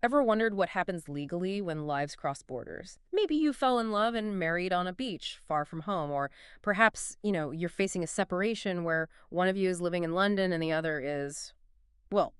Ever wondered what happens legally when lives cross borders? Maybe you fell in love and married on a beach far from home, or perhaps, you're facing a separation where one of you is living in London and the other is, well,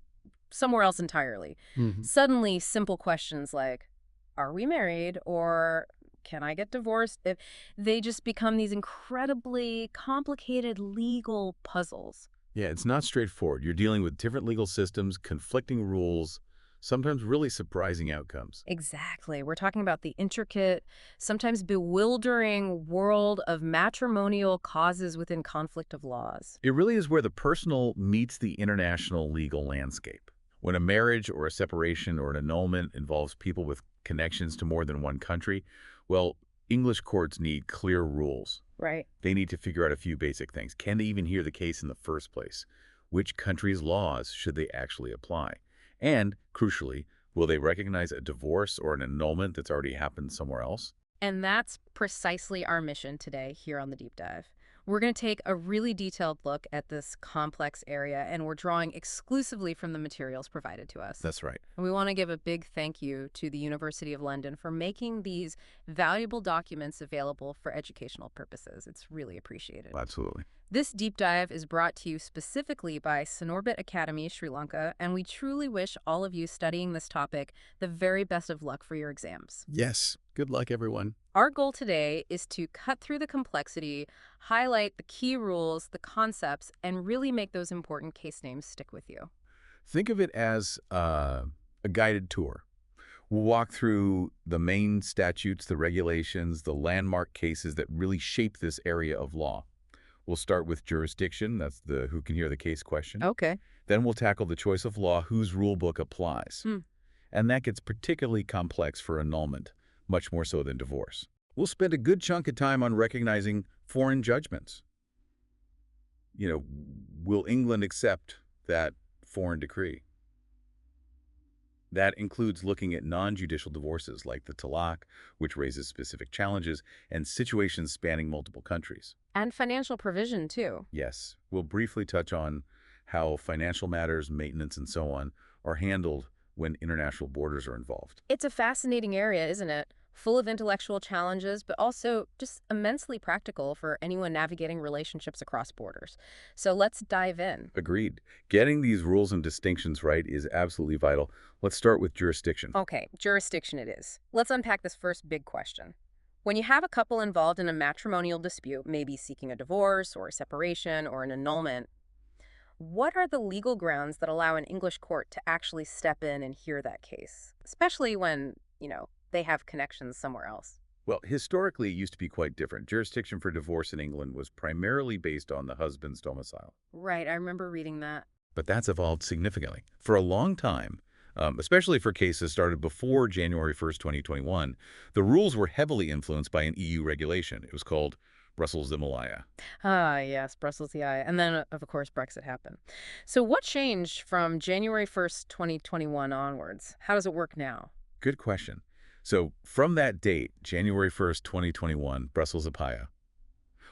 somewhere else entirely. Hmm. Suddenly, simple questions like, are we married? Or can I get divorced? If they just become these incredibly complicated legal puzzles. Yeah, it's not straightforward. You're dealing with different legal systems, conflicting rules, sometimes really surprising outcomes. Exactly. We're talking about the intricate, sometimes bewildering world of matrimonial causes within conflict of laws. It really is where the personal meets the international legal landscape. When a marriage or a separation or an annulment involves people with connections to more than one country, well, English courts need clear rules. Right. They need to figure out a few basic things. Can they even hear the case in the first place? Which country's laws should they actually apply? And, crucially, will they recognize a divorce or an annulment that's already happened somewhere else? And that's precisely our mission today here on the Deep Dive. We're going to take a really detailed look at this complex area, and we're drawing exclusively from the materials provided to us. That's right. And we want to give a big thank you to the University of London for making these valuable documents available for educational purposes. It's really appreciated. Absolutely. This deep dive is brought to you specifically by Sinorbit Academy, Sri Lanka, and we truly wish all of you studying this topic the very best of luck for your exams. Yes. Good luck, everyone. Our goal today is to cut through the complexity, highlight the key rules, the concepts, and really make those important case names stick with you. Think of it as a guided tour. We'll walk through the main statutes, the regulations, the landmark cases that really shape this area of law. We'll start with jurisdiction, that's the who can hear the case question. Okay. Then we'll tackle the choice of law, whose rule book applies. Hmm. And that gets particularly complex for annulment, much more so than divorce. We'll spend a good chunk of time on recognizing foreign judgments. Will England accept that foreign decree? That includes looking at non-judicial divorces like the talaq, which raises specific challenges, and situations spanning multiple countries. And financial provision, too. Yes, we'll briefly touch on how financial matters, maintenance, and so on are handled when international borders are involved. It's a fascinating area, isn't it? Full of intellectual challenges, but also just immensely practical for anyone navigating relationships across borders. So let's dive in. Agreed. Getting these rules and distinctions right is absolutely vital. Let's start with jurisdiction. Okay, jurisdiction it is. Let's unpack this first big question. When you have a couple involved in a matrimonial dispute, maybe seeking a divorce or a separation or an annulment, what are the legal grounds that allow an English court to actually step in and hear that case? Especially when, they have connections somewhere else. Well, historically, it used to be quite different. Jurisdiction for divorce in England was primarily based on the husband's domicile. Right, I remember reading that. But that's evolved significantly. For a long time, especially for cases started before January 1st, 2021, the rules were heavily influenced by an EU regulation. It was called Brussels Malaya. Ah, yes, Brussels the eye. And then, of course, Brexit happened. So what changed from January 1st, 2021 onwards? How does it work now? Good question. So from that date, January 1st, 2021, Brussels Apaya,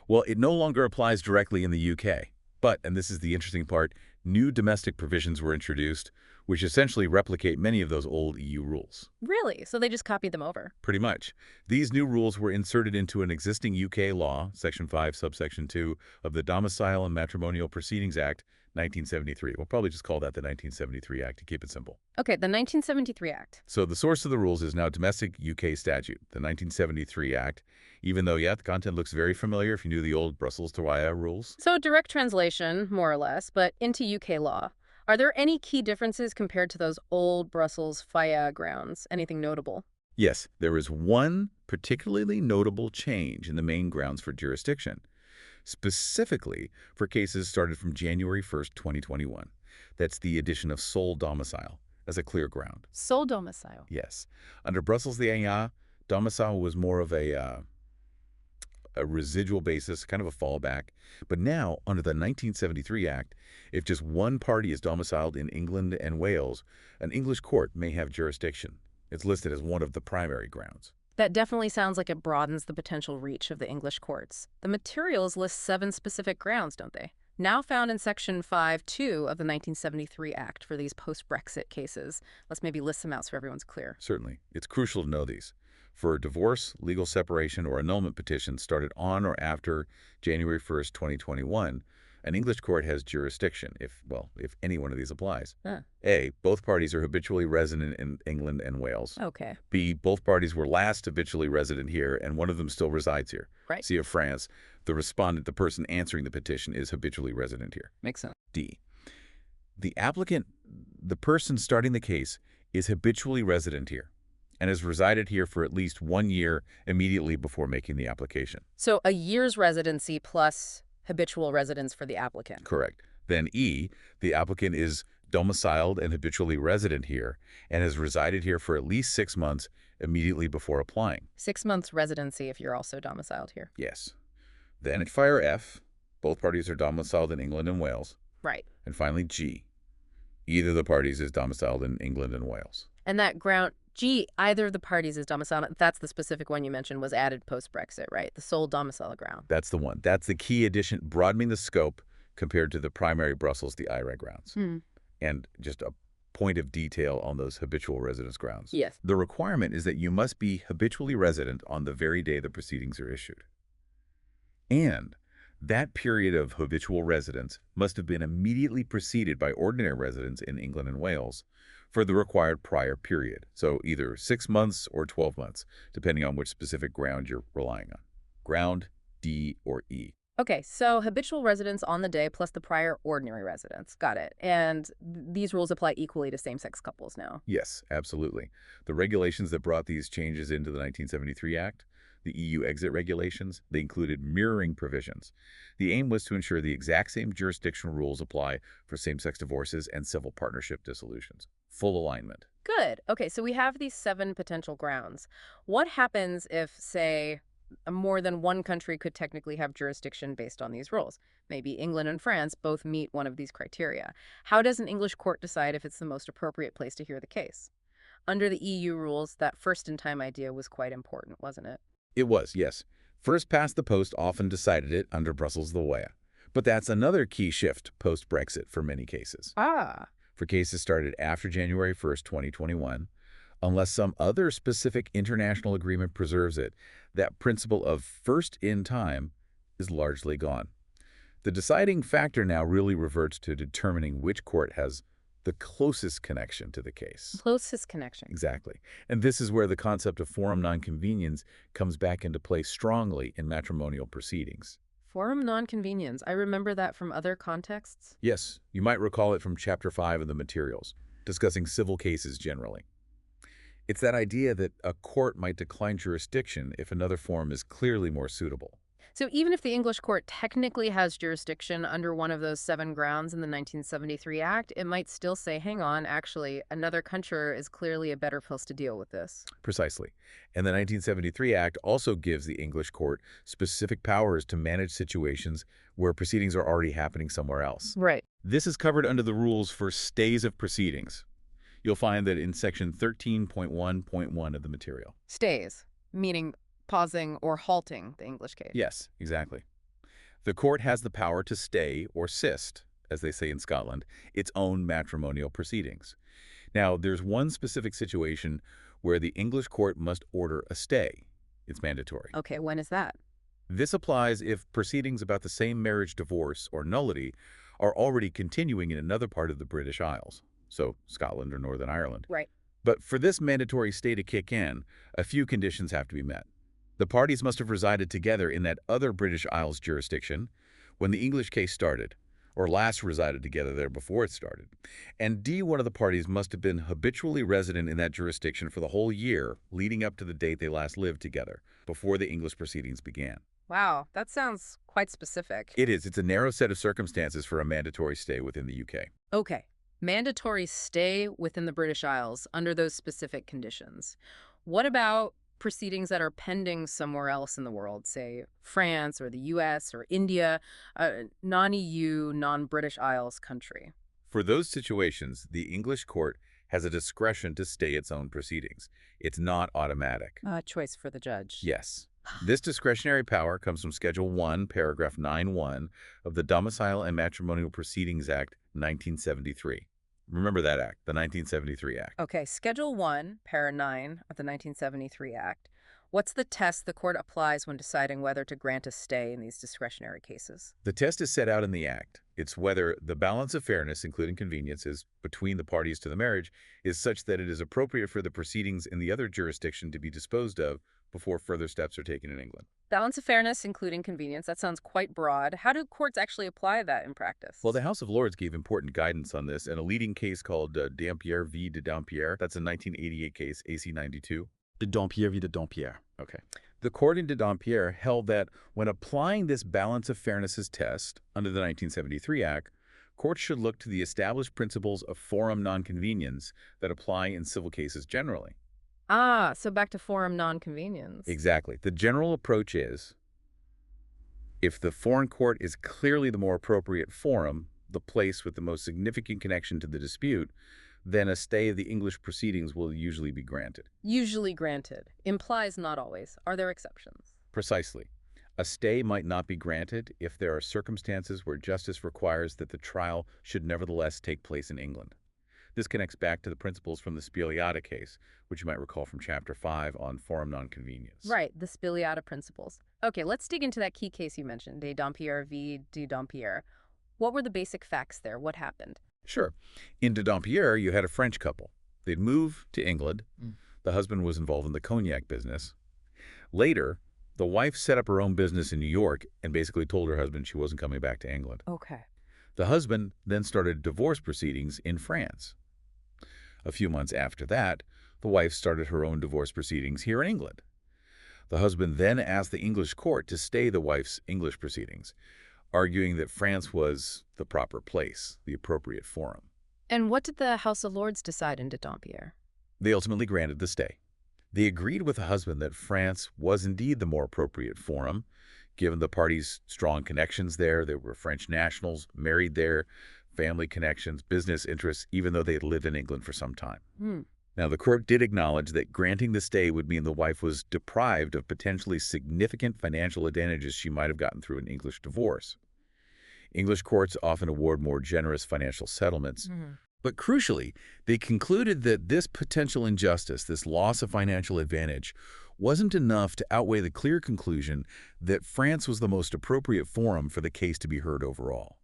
well, it no longer applies directly in the UK. But, and this is the interesting part, new domestic provisions were introduced, which essentially replicate many of those old EU rules. Really? So they just copied them over? Pretty much. These new rules were inserted into an existing UK law, Section 5, Subsection 2, of the Domicile and Matrimonial Proceedings Act, 1973. We'll probably just call that the 1973 Act to keep it simple. Okay, the 1973 Act. So the source of the rules is now domestic UK statute, the 1973 Act, even though, yeah, the content looks very familiar if you knew the old Brussels Terwaya rules. So direct translation, more or less, but into UK law. Are there any key differences compared to those old Brussels FIA grounds? Anything notable? Yes, there is one particularly notable change in the main grounds for jurisdiction, specifically for cases started from January 1st, 2021. That's the addition of sole domicile as a clear ground. Sole domicile. Yes. Under Brussels the AIA, domicile was more of a residual basis, kind of a fallback. But now, under the 1973 Act, if just one party is domiciled in England and Wales, an English court may have jurisdiction. It's listed as one of the primary grounds. That definitely sounds like it broadens the potential reach of the English courts. The materials list 7 specific grounds, don't they? Now found in Section 5(2) of the 1973 Act for these post-Brexit cases. Let's maybe list them out so everyone's clear. Certainly. It's crucial to know these. For a divorce, legal separation, or annulment petition started on or after January 1st, 2021, an English court has jurisdiction if any one of these applies. Huh. A, both parties are habitually resident in England and Wales. Okay. B, both parties were last habitually resident here and one of them still resides here. Right. C, of France, the respondent, the person answering the petition, is habitually resident here. Makes sense. D, the applicant, the person starting the case, is habitually resident here and has resided here for at least 1 year immediately before making the application. So a year's residency plus habitual residence for the applicant. Correct. Then E, the applicant is domiciled and habitually resident here and has resided here for at least 6 months immediately before applying. 6 months residency if you're also domiciled here. Yes. Then at fire F, both parties are domiciled in England and Wales. Right. And finally G, either of the parties is domiciled in England and Wales. And that ground, G, either of the parties is domiciled. That's the specific one you mentioned was added post-Brexit, right? The sole domicile ground. That's the one. That's the key addition, broadening the scope compared to the primary Brussels, the IRA grounds. And just a point of detail on those habitual residence grounds. Yes. The requirement is that you must be habitually resident on the very day the proceedings are issued. And that period of habitual residence must have been immediately preceded by ordinary residence in England and Wales for the required prior period. So either 6 months or 12 months, depending on which specific ground you're relying on. Ground, D, or E. Okay, so habitual residence on the day plus the prior ordinary residence. Got it. And these rules apply equally to same-sex couples now. Yes, absolutely. The regulations that brought these changes into the 1973 Act, the EU exit regulations, they included mirroring provisions. The aim was to ensure the exact same jurisdictional rules apply for same-sex divorces and civil partnership dissolutions. Full alignment. Good. Okay, so we have these 7 potential grounds. What happens if, say, more than one country could technically have jurisdiction based on these rules? Maybe England and France both meet one of these criteria. How does an English court decide if it's the most appropriate place to hear the case? Under the EU rules, that first-in-time idea was quite important, wasn't it? It was, yes. First past the post often decided it under Brussels the way. But that's another key shift post-Brexit for many cases. For cases started after January 1st, 2021, unless some other specific international agreement preserves it, that principle of first in time is largely gone. The deciding factor now really reverts to determining which court has the closest connection to the case. Closest connection. Exactly. And this is where the concept of forum nonconveniens comes back into play strongly in matrimonial proceedings. Forum nonconveniens. I remember that from other contexts. Yes, you might recall it from Chapter 5 of the materials, discussing civil cases generally. It's that idea that a court might decline jurisdiction if another forum is clearly more suitable. So even if the English court technically has jurisdiction under one of those 7 grounds in the 1973 Act, it might still say, hang on, actually, another country is clearly a better place to deal with this. Precisely. And the 1973 Act also gives the English court specific powers to manage situations where proceedings are already happening somewhere else. Right. This is covered under the rules for stays of proceedings. You'll find that in Section 13.1.1 of the material. Stays, meaning pausing or halting the English case. Yes, exactly. The court has the power to stay or sist, as they say in Scotland, its own matrimonial proceedings. Now, there's one specific situation where the English court must order a stay. It's mandatory. Okay, when is that? This applies if proceedings about the same marriage, divorce, or nullity are already continuing in another part of the British Isles, so Scotland or Northern Ireland. Right. But for this mandatory stay to kick in, a few conditions have to be met. The parties must have resided together in that other British Isles jurisdiction when the English case started, or last resided together there before it started. And D, one of the parties must have been habitually resident in that jurisdiction for the whole year leading up to the date they last lived together, before the English proceedings began. Wow, that sounds quite specific. It is. It's a narrow set of circumstances for a mandatory stay within the UK. Okay. Mandatory stay within the British Isles under those specific conditions. What about proceedings that are pending somewhere else in the world, say France or the US or India, a non-EU, non-British Isles country? For those situations, the English court has a discretion to stay its own proceedings. It's not automatic. Choice for the judge. Yes. This discretionary power comes from Schedule 1, Paragraph 9(1) of the Domicile and Matrimonial Proceedings Act, 1973. Remember that act, the 1973 Act. Okay, Schedule 1, Para 9 of the 1973 Act. What's the test the court applies when deciding whether to grant a stay in these discretionary cases? The test is set out in the Act. It's whether the balance of fairness, including conveniences, between the parties to the marriage is such that it is appropriate for the proceedings in the other jurisdiction to be disposed of before further steps are taken in England. Balance of fairness, including convenience. That sounds quite broad. How do courts actually apply that in practice? Well, the House of Lords gave important guidance on this in a leading case called Dampierre v. de Dampierre. That's a 1988 case, AC 92. De Dampierre v. de Dampierre. Okay. The court in de Dampierre held that when applying this balance of fairnesses test under the 1973 Act, courts should look to the established principles of forum nonconvenience that apply in civil cases generally. Ah, so back to forum nonconvenience. Exactly. The general approach is, if the foreign court is clearly the more appropriate forum, the place with the most significant connection to the dispute, then a stay of the English proceedings will usually be granted. Usually granted. Implies not always. Are there exceptions? Precisely. A stay might not be granted if there are circumstances where justice requires that the trial should nevertheless take place in England. This connects back to the principles from the Spigliata case, which you might recall from Chapter 5 on forum nonconvenience. Right, the Spigliata principles. Okay, let's dig into that key case you mentioned, de Dampierre v. de Dampierre. What were the basic facts there? What happened? Sure. In de Dampierre, you had a French couple. They'd moved to England. The husband was involved in the cognac business. Later, the wife set up her own business in New York and basically told her husband she wasn't coming back to England. Okay. The husband then started divorce proceedings in France. A few months after that, the wife started her own divorce proceedings here in England. The husband then asked the English court to stay the wife's English proceedings, arguing that France was the proper place, the appropriate forum. And what did the House of Lords decide in de Dampierre? They ultimately granted the stay. They agreed with the husband that France was indeed the more appropriate forum, given the parties' strong connections there. They were French nationals, married there, family connections, business interests, even though they had lived in England for some time. Now, the court did acknowledge that granting the stay would mean the wife was deprived of potentially significant financial advantages she might have gotten through an English divorce. English courts often award more generous financial settlements. But crucially, they concluded that this potential injustice, this loss of financial advantage, wasn't enough to outweigh the clear conclusion that France was the most appropriate forum for the case to be heard overall.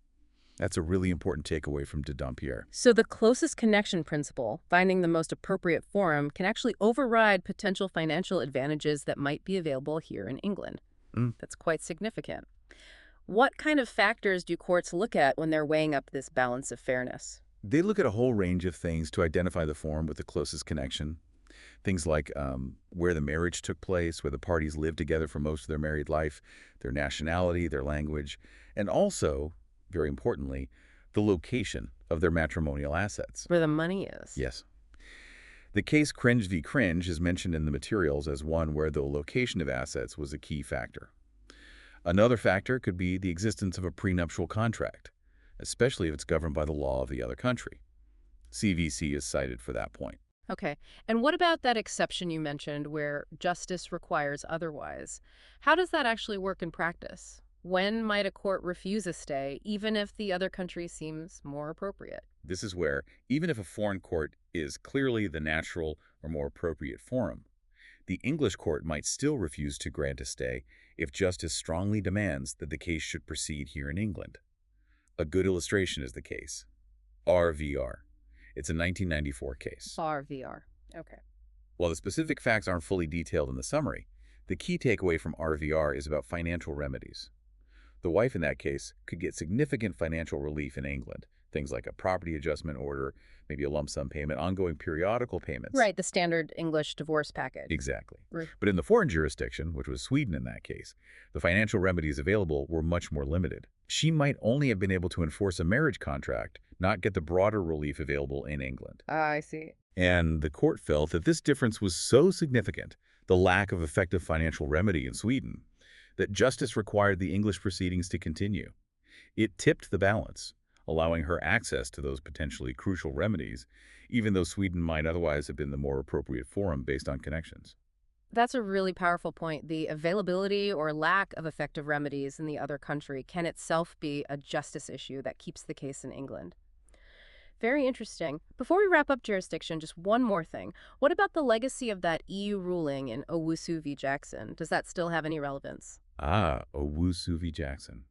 That's a really important takeaway from de Dampierre. So the closest connection principle, finding the most appropriate forum, can actually override potential financial advantages that might be available here in England. That's quite significant. What kind of factors do courts look at when they're weighing up this balance of fairness? They look at a whole range of things to identify the forum with the closest connection. Things like where the marriage took place, where the parties lived together for most of their married life, their nationality, their language, and also, very importantly, the location of their matrimonial assets. Where the money is. Yes. The case Cringe v. Cringe is mentioned in the materials as one where the location of assets was a key factor. Another factor could be the existence of a prenuptial contract, especially if it's governed by the law of the other country. CVC is cited for that point. Okay. And what about that exception you mentioned where justice requires otherwise? How does that actually work in practice? When might a court refuse a stay, even if the other country seems more appropriate? This is where, even if a foreign court is clearly the natural or more appropriate forum, the English court might still refuse to grant a stay if justice strongly demands that the case should proceed here in England. A good illustration is the case RVR. It's a 1994 case. RVR. Okay. While the specific facts aren't fully detailed in the summary, the key takeaway from RVR is about financial remedies. The wife in that case could get significant financial relief in England, things like a property adjustment order, maybe a lump sum payment, ongoing periodical payments. Right, the standard English divorce package. Exactly. Right. But in the foreign jurisdiction, which was Sweden in that case, the financial remedies available were much more limited. She might only have been able to enforce a marriage contract, not get the broader relief available in England. I see. And the court felt that this difference was so significant, the lack of effective financial remedy in Sweden, that justice required the English proceedings to continue. It tipped the balance, allowing her access to those potentially crucial remedies, even though Sweden might otherwise have been the more appropriate forum based on connections. That's a really powerful point. The availability or lack of effective remedies in the other country can itself be a justice issue that keeps the case in England. Very interesting. Before we wrap up jurisdiction, just one more thing. What about the legacy of that EU ruling in Owusu v. Jackson? Does that still have any relevance? Ah, Owusu v. Jackson.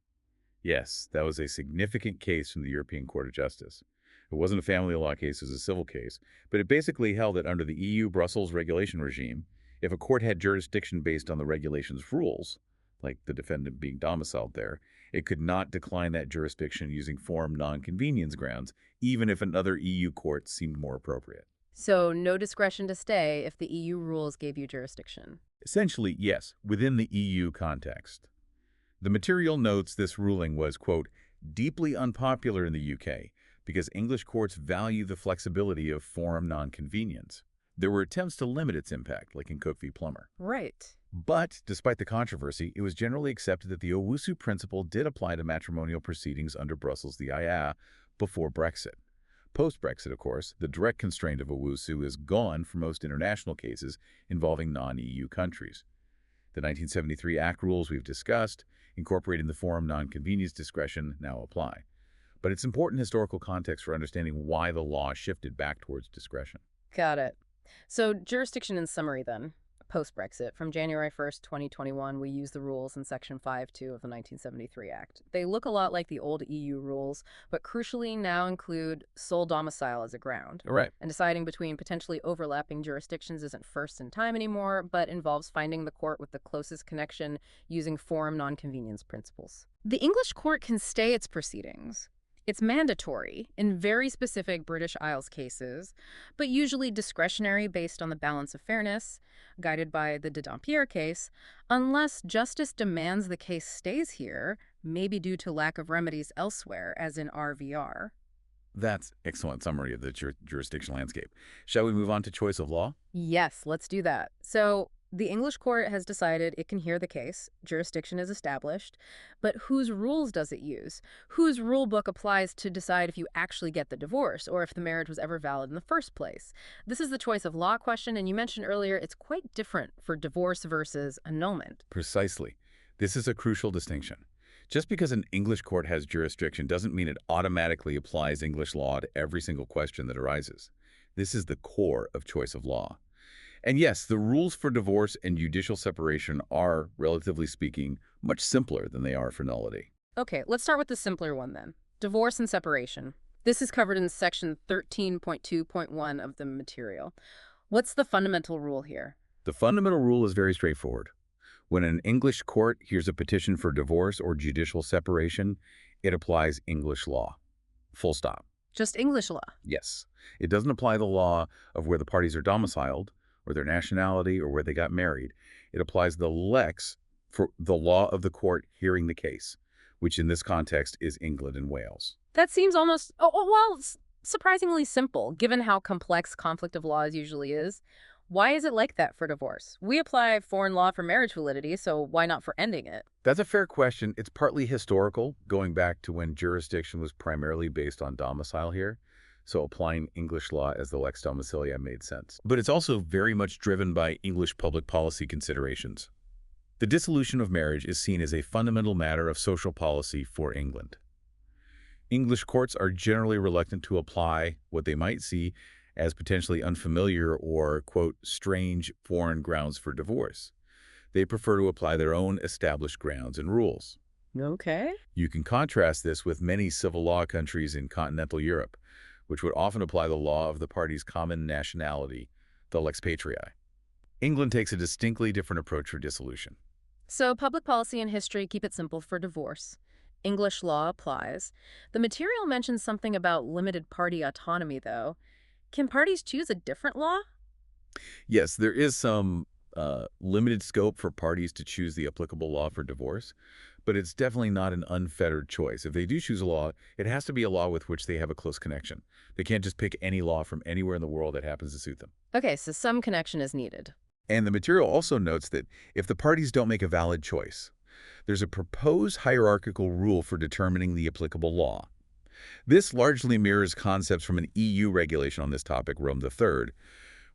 Yes, that was a significant case from the European Court of Justice. It wasn't a family law case, it was a civil case, but it basically held that under the EU Brussels regulation regime, if a court had jurisdiction based on the regulation's rules, like the defendant being domiciled there, it could not decline that jurisdiction using forum nonconvenience grounds, even if another EU court seemed more appropriate. So, no discretion to stay if the EU rules gave you jurisdiction. Essentially, yes, within the EU context. The material notes this ruling was, quote, deeply unpopular in the UK because English courts value the flexibility of forum nonconvenience. There were attempts to limit its impact, like in Cook v. Plummer. Right. But, despite the controversy, it was generally accepted that the Owusu principle did apply to matrimonial proceedings under Brussels the IA before Brexit. Post-Brexit, of course, the direct constraint of Owusu is gone for most international cases involving non-EU countries. The 1973 Act rules we've discussed, incorporating the forum nonconvenience discretion, now apply. But it's important historical context for understanding why the law shifted back towards discretion. Got it. So, jurisdiction in summary then. Post-Brexit, from January 1st, 2021, we use the rules in Section 5.2 of the 1973 Act. They look a lot like the old EU rules, but crucially now include sole domicile as a ground. Right. And deciding between potentially overlapping jurisdictions isn't first in time anymore, but involves finding the court with the closest connection using forum nonconvenience principles. The English court can stay its proceedings. It's mandatory in very specific British Isles cases, but usually discretionary based on the balance of fairness, guided by the de Dampierre case, unless justice demands the case stays here, maybe due to lack of remedies elsewhere, as in RVR. That's excellent summary of the jurisdictional landscape. Shall we move on to choice of law? Yes, let's do that. So, the English court has decided it can hear the case, jurisdiction is established, but whose rules does it use? Whose rule book applies to decide if you actually get the divorce or if the marriage was ever valid in the first place? This is the choice of law question, and you mentioned earlier it's quite different for divorce versus annulment. Precisely. This is a crucial distinction. Just because an English court has jurisdiction doesn't mean it automatically applies English law to every single question that arises. This is the core of choice of law. And yes, the rules for divorce and judicial separation are, relatively speaking, much simpler than they are for nullity. Okay, let's start with the simpler one then. Divorce and separation. This is covered in section 13.2.1 of the material. What's the fundamental rule here? The fundamental rule is very straightforward. When an English court hears a petition for divorce or judicial separation, it applies English law. Full stop. Just English law. Yes. It doesn't apply the law of where the parties are domiciled, or their nationality, or where they got married. It applies the lex for the law of the court hearing the case, which in this context is England and Wales. That seems almost, surprisingly simple, given how complex conflict of laws usually is. Why is it like that for divorce? We apply foreign law for marriage validity, so why not for ending it? That's a fair question. It's partly historical, going back to when jurisdiction was primarily based on domicile here. So applying English law as the lex domicilia made sense. But it's also very much driven by English public policy considerations. The dissolution of marriage is seen as a fundamental matter of social policy for England. English courts are generally reluctant to apply what they might see as potentially unfamiliar or, quote, strange foreign grounds for divorce. They prefer to apply their own established grounds and rules. Okay. You can contrast this with many civil law countries in continental Europe, which would often apply the law of the party's common nationality, the lex patriae. England takes a distinctly different approach for dissolution. So public policy and history keep it simple for divorce. English law applies. The material mentions something about limited party autonomy, though. Can parties choose a different law? Yes, there is some limited scope for parties to choose the applicable law for divorce, but it's definitely not an unfettered choice. If they do choose a law, it has to be a law with which they have a close connection. They can't just pick any law from anywhere in the world that happens to suit them. Okay, so some connection is needed. And the material also notes that if the parties don't make a valid choice, there's a proposed hierarchical rule for determining the applicable law. This largely mirrors concepts from an EU regulation on this topic, Rome III,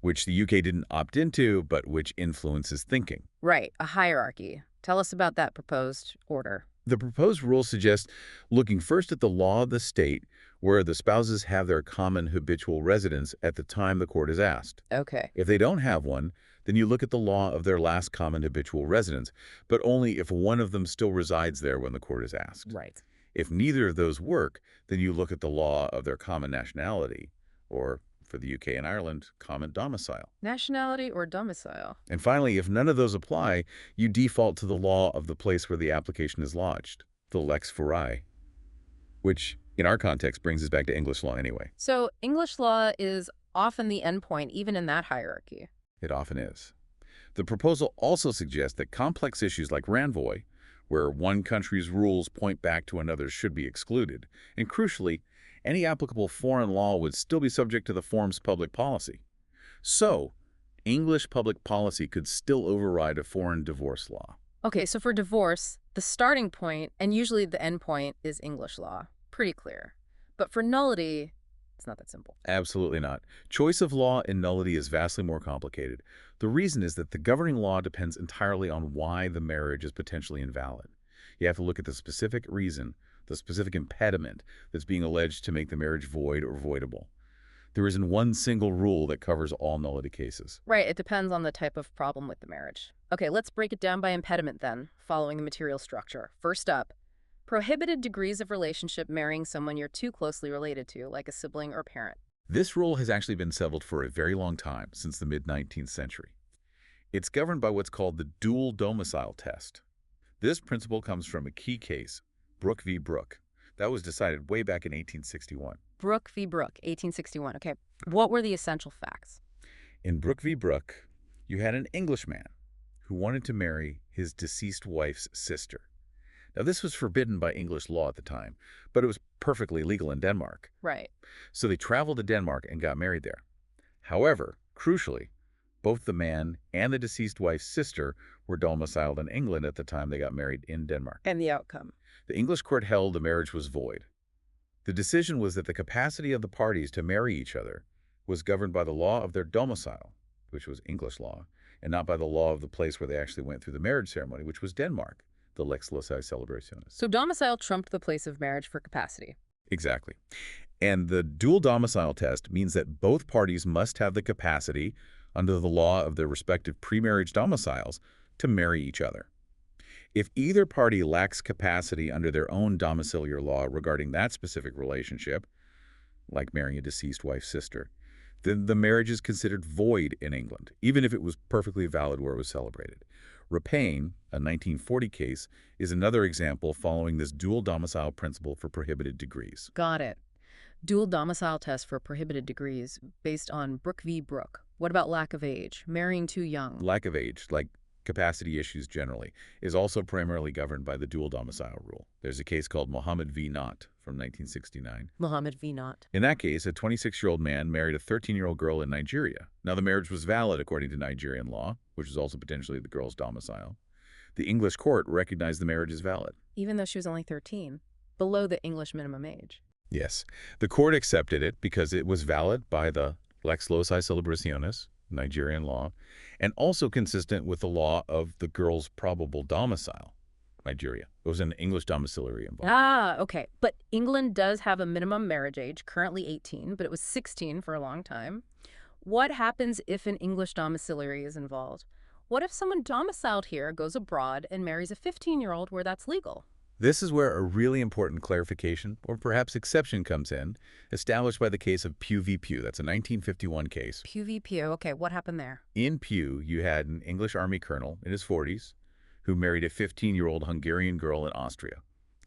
which the UK didn't opt into, but which influences thinking. Right, a hierarchy. Tell us about that proposed order. The proposed rule suggests looking first at the law of the state where the spouses have their common habitual residence at the time the court is asked. Okay. If they don't have one, then you look at the law of their last common habitual residence, but only if one of them still resides there when the court is asked. Right. If neither of those work, then you look at the law of their common nationality, or, for the UK and Ireland, common domicile. Nationality or domicile? And finally, if none of those apply, you default to the law of the place where the application is lodged, the lex fori, which, in our context, brings us back to English law anyway. So English law is often the endpoint, even in that hierarchy. It often is. The proposal also suggests that complex issues like Ranvoy, where one country's rules point back to another's, should be excluded. And crucially, any applicable foreign law would still be subject to the form's public policy. So, English public policy could still override a foreign divorce law. Okay, so for divorce, the starting point, and usually the end point, is English law. Pretty clear. But for nullity, it's not that simple. Absolutely not. Choice of law in nullity is vastly more complicated. The reason is that the governing law depends entirely on why the marriage is potentially invalid. You have to look at the specific reason, the specific impediment that's being alleged to make the marriage void or voidable. There isn't one single rule that covers all nullity cases. Right, it depends on the type of problem with the marriage. Okay, let's break it down by impediment then, following the material structure. First up, prohibited degrees of relationship marrying someone you're too closely related to, like a sibling or parent. This rule has actually been settled for a very long time, since the mid-19th century. It's governed by what's called the dual domicile test. This principle comes from a key case, Brooke v. Brooke. That was decided way back in 1861. Brooke v. Brooke, 1861. Okay, what were the essential facts? In Brooke v. Brooke, you had an Englishman who wanted to marry his deceased wife's sister. Now, this was forbidden by English law at the time, but it was perfectly legal in Denmark. Right. So they traveled to Denmark and got married there. However, crucially, both the man and the deceased wife's sister were domiciled in England at the time they got married in Denmark. And the outcome? The English court held the marriage was void. The decision was that the capacity of the parties to marry each other was governed by the law of their domicile, which was English law, and not by the law of the place where they actually went through the marriage ceremony, which was Denmark, the lex loci celebrationis. So domicile trumped the place of marriage for capacity. Exactly. And the dual domicile test means that both parties must have the capacity, under the law of their respective pre-marriage domiciles, to marry each other. If either party lacks capacity under their own domiciliar law regarding that specific relationship, like marrying a deceased wife's sister, then the marriage is considered void in England, even if it was perfectly valid where it was celebrated. Rapine, a 1940 case, is another example following this dual domicile principle for prohibited degrees. Got it. Dual domicile test for prohibited degrees based on Brooke v. Brooke. What about lack of age? Marrying too young? Lack of age, like capacity issues generally, is also primarily governed by the dual domicile rule. There's a case called Mohammed v. Knott from 1969. Mohammed v. Knott. In that case, a 26-year-old man married a 13-year-old girl in Nigeria. Now, the marriage was valid according to Nigerian law, which is also potentially the girl's domicile. The English court recognized the marriage as valid. Even though she was only 13, below the English minimum age. Yes. The court accepted it because it was valid by the lex loci celebrationis, Nigerian law, and also consistent with the law of the girl's probable domicile, Nigeria. It was an English domiciliary involved. Ah, okay. But England does have a minimum marriage age, currently 18, but it was 16 for a long time. What happens if an English domiciliary is involved? What if someone domiciled here goes abroad and marries a 15-year-old where that's legal? This is where a really important clarification, or perhaps exception, comes in, established by the case of Pugh v. Pugh. That's a 1951 case. Pugh v. Pugh. Okay, what happened there? In Pugh, you had an English army colonel in his 40s who married a 15-year-old Hungarian girl in Austria.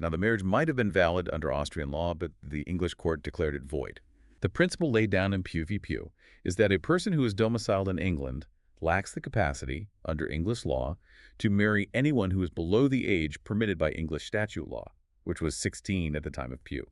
Now, the marriage might have been valid under Austrian law, but the English court declared it void. The principle laid down in Pugh v. Pugh is that a person who is domiciled in England lacks the capacity, under English law, to marry anyone who is below the age permitted by English statute law, which was 16 at the time of Pugh.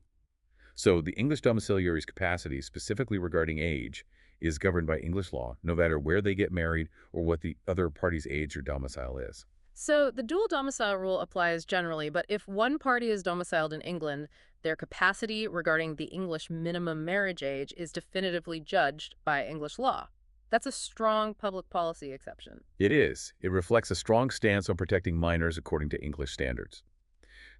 So the English domiciliary's capacity, specifically regarding age, is governed by English law, no matter where they get married or what the other party's age or domicile is. So the dual domicile rule applies generally, but if one party is domiciled in England, their capacity regarding the English minimum marriage age is definitively judged by English law. That's a strong public policy exception. It is. It reflects a strong stance on protecting minors according to English standards.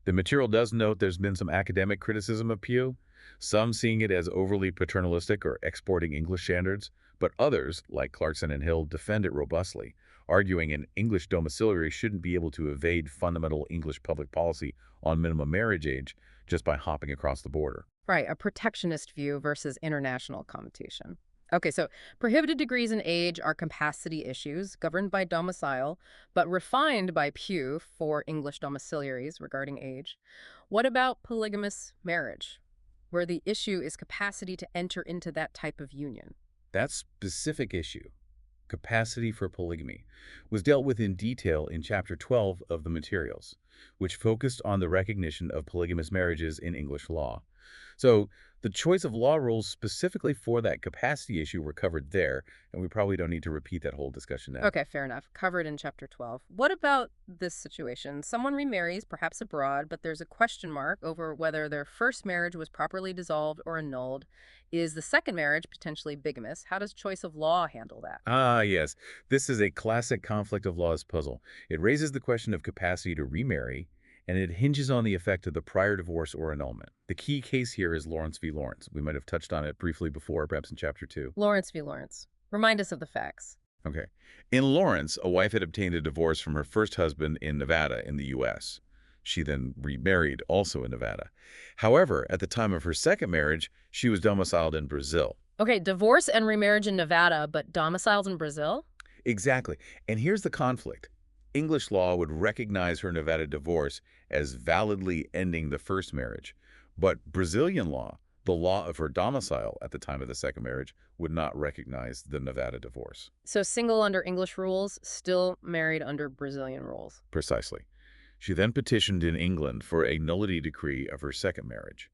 The material does note there's been some academic criticism of Pew, some seeing it as overly paternalistic or exporting English standards, but others, like Clarkson and Hill, defend it robustly, arguing an English domiciliary shouldn't be able to evade fundamental English public policy on minimum marriage age just by hopping across the border. Right, a protectionist view versus international competition. Okay, so prohibited degrees in age are capacity issues governed by domicile, but refined by Pew for English domiciliaries regarding age. What about polygamous marriage, where the issue is capacity to enter into that type of union? That specific issue, capacity for polygamy, was dealt with in detail in Chapter 12 of the materials, which focused on the recognition of polygamous marriages in English law. So the choice of law rules specifically for that capacity issue were covered there, and we probably don't need to repeat that whole discussion now. Okay, fair enough. Covered in Chapter 12. What about this situation? Someone remarries, perhaps abroad, but there's a question mark over whether their first marriage was properly dissolved or annulled. Is the second marriage potentially bigamous? How does choice of law handle that? Ah, yes. This is a classic conflict of laws puzzle. It raises the question of capacity to remarry, and it hinges on the effect of the prior divorce or annulment. The key case here is Lawrence v. Lawrence. We might have touched on it briefly before, perhaps in Chapter 2. Lawrence v. Lawrence. Remind us of the facts. Okay. In Lawrence, a wife had obtained a divorce from her first husband in Nevada in the U.S. She then remarried, also in Nevada. However, at the time of her second marriage, she was domiciled in Brazil. Okay, divorce and remarriage in Nevada, but domiciled in Brazil? Exactly. And here's the conflict. English law would recognize her Nevada divorce as validly ending the first marriage, but Brazilian law, the law of her domicile at the time of the second marriage, would not recognize the Nevada divorce. So single under English rules, still married under Brazilian rules. Precisely. She then petitioned in England for a nullity decree of her second marriage.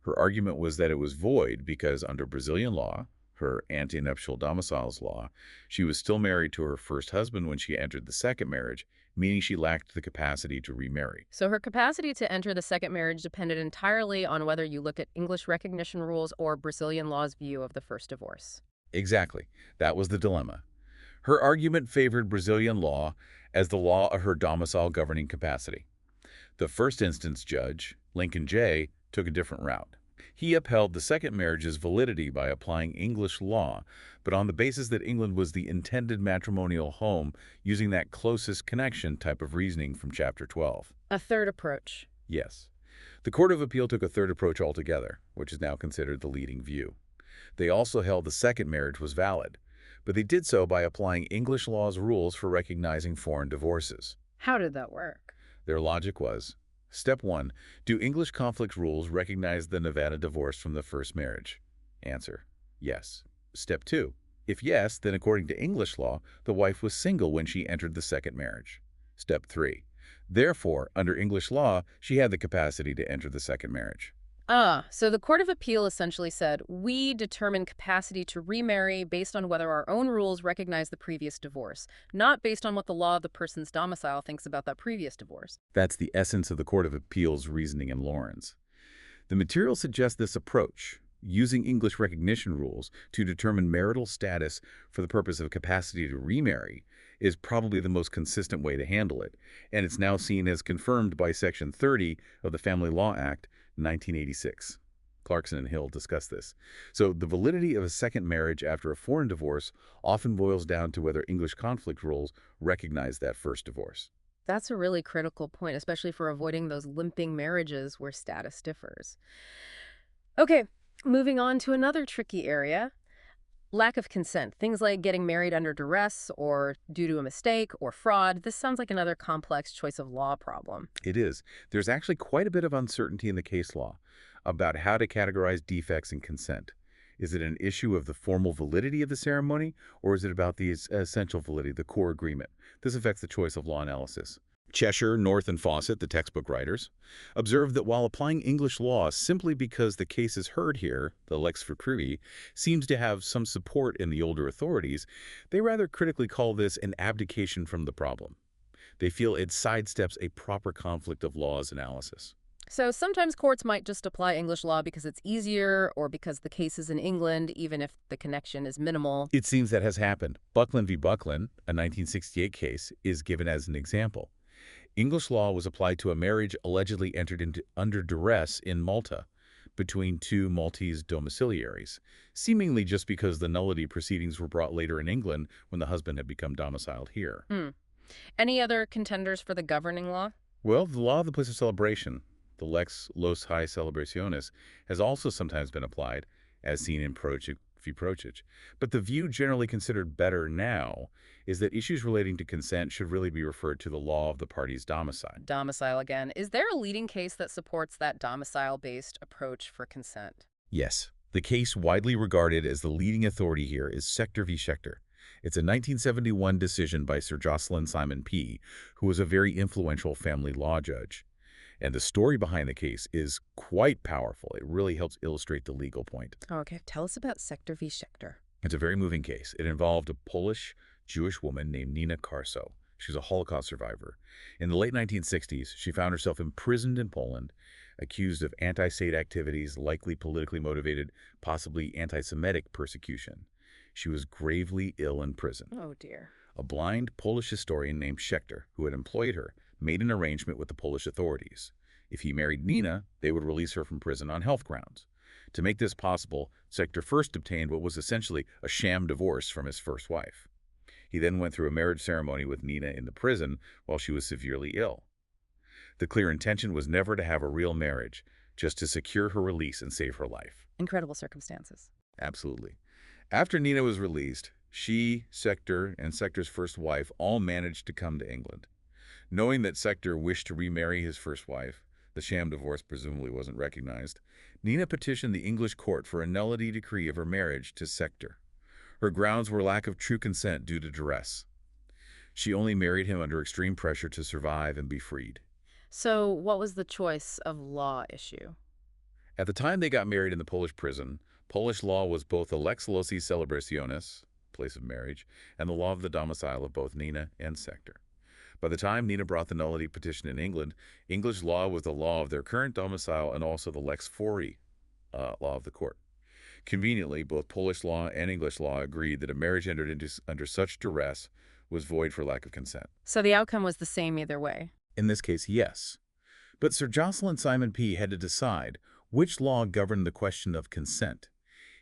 Her argument was that it was void because under Brazilian law, her antenuptial domiciles law, she was still married to her first husband when she entered the second marriage, meaning she lacked the capacity to remarry. So her capacity to enter the second marriage depended entirely on whether you looked at English recognition rules or Brazilian law's view of the first divorce. Exactly. That was the dilemma. Her argument favored Brazilian law as the law of her domicile governing capacity. The first instance judge, Lincoln J., took a different route. He upheld the second marriage's validity by applying English law, but on the basis that England was the intended matrimonial home, using that closest connection type of reasoning from Chapter 12. A third approach. Yes. The Court of Appeal took a third approach altogether, which is now considered the leading view. They also held the second marriage was valid, but they did so by applying English law's rules for recognizing foreign divorces. How did that work? Their logic was, Step 1, do English conflict rules recognize the Nevada divorce from the first marriage? Answer, yes. Step 2, if yes, then according to English law, the wife was single when she entered the second marriage. Step 3, therefore, under English law, she had the capacity to enter the second marriage. So the Court of Appeal essentially said, we determine capacity to remarry based on whether our own rules recognize the previous divorce, not based on what the law of the person's domicile thinks about that previous divorce. That's the essence of the Court of Appeal's reasoning in Lawrence. The material suggests this approach, using English recognition rules to determine marital status for the purpose of capacity to remarry, is probably the most consistent way to handle it, and it's now seen as confirmed by Section 30 of the Family Law Act, 1986. Clarkson and Hill discuss this. So the validity of a second marriage after a foreign divorce often boils down to whether English conflict rules recognize that first divorce. That's a really critical point, especially for avoiding those limping marriages where status differs. Okay, moving on to another tricky area. Lack of consent. Things like getting married under duress or due to a mistake or fraud. This sounds like another complex choice of law problem. It is. There's actually quite a bit of uncertainty in the case law about how to categorize defects in consent. Is it an issue of the formal validity of the ceremony, or is it about the essential validity, the core agreement? This affects the choice of law analysis. Cheshire, North, and Fawcett, the textbook writers, observed that while applying English law simply because the case is heard here, the lex fecurvi, seems to have some support in the older authorities, they rather critically call this an abdication from the problem. They feel it sidesteps a proper conflict of laws analysis. So sometimes courts might just apply English law because it's easier or because the case is in England, even if the connection is minimal. It seems that has happened. Buckland v. Buckland, a 1968 case, is given as an example. English law was applied to a marriage allegedly entered into under duress in Malta between two Maltese domiciliaries, seemingly just because the nullity proceedings were brought later in England when the husband had become domiciled here. Hmm. Any other contenders for the governing law? Well, the law of the place of celebration, the lex loci celebrationis, has also sometimes been applied, as seen in Procic v. Procic. But the view generally considered better now is that issues relating to consent should really be referred to the law of the party's domicile. Domicile again. Is there a leading case that supports that domicile-based approach for consent? Yes, the case widely regarded as the leading authority here is Schechter v. Schechter. It's a 1971 decision by Sir Jocelyn Simon P., who was a very influential family law judge. And the story behind the case is quite powerful. It really helps illustrate the legal point. Okay, tell us about Schechter v. Schechter. It's a very moving case. It involved a Polish Jewish woman named Nina Karso. She was a Holocaust survivor. In the late 1960s, she found herself imprisoned in Poland, accused of anti-state activities, likely politically motivated, possibly anti-Semitic persecution. She was gravely ill in prison. Oh, dear. A blind Polish historian named Schechter, who had employed her, made an arrangement with the Polish authorities. If he married Nina, they would release her from prison on health grounds. To make this possible, Schechter first obtained what was essentially a sham divorce from his first wife. He then went through a marriage ceremony with Nina in the prison while she was severely ill. The clear intention was never to have a real marriage, just to secure her release and save her life. Incredible circumstances. Absolutely. After Nina was released, she, Schechter, and Schechter's first wife all managed to come to England. Knowing that Schechter wished to remarry his first wife, the sham divorce presumably wasn't recognized, Nina petitioned the English court for a nullity decree of her marriage to Schechter. Her grounds were lack of true consent due to duress. She only married him under extreme pressure to survive and be freed. So what was the choice of law issue? At the time they got married in the Polish prison, Polish law was both the lex loci celebrationis, place of marriage, and the law of the domicile of both Nina and Schechter. By the time Nina brought the nullity petition in England, English law was the law of their current domicile and also the lex fori, law of the court. Conveniently, both Polish law and English law agreed that a marriage entered into under such duress was void for lack of consent. So the outcome was the same either way. In this case, yes. But Sir Jocelyn Simon P. had to decide which law governed the question of consent.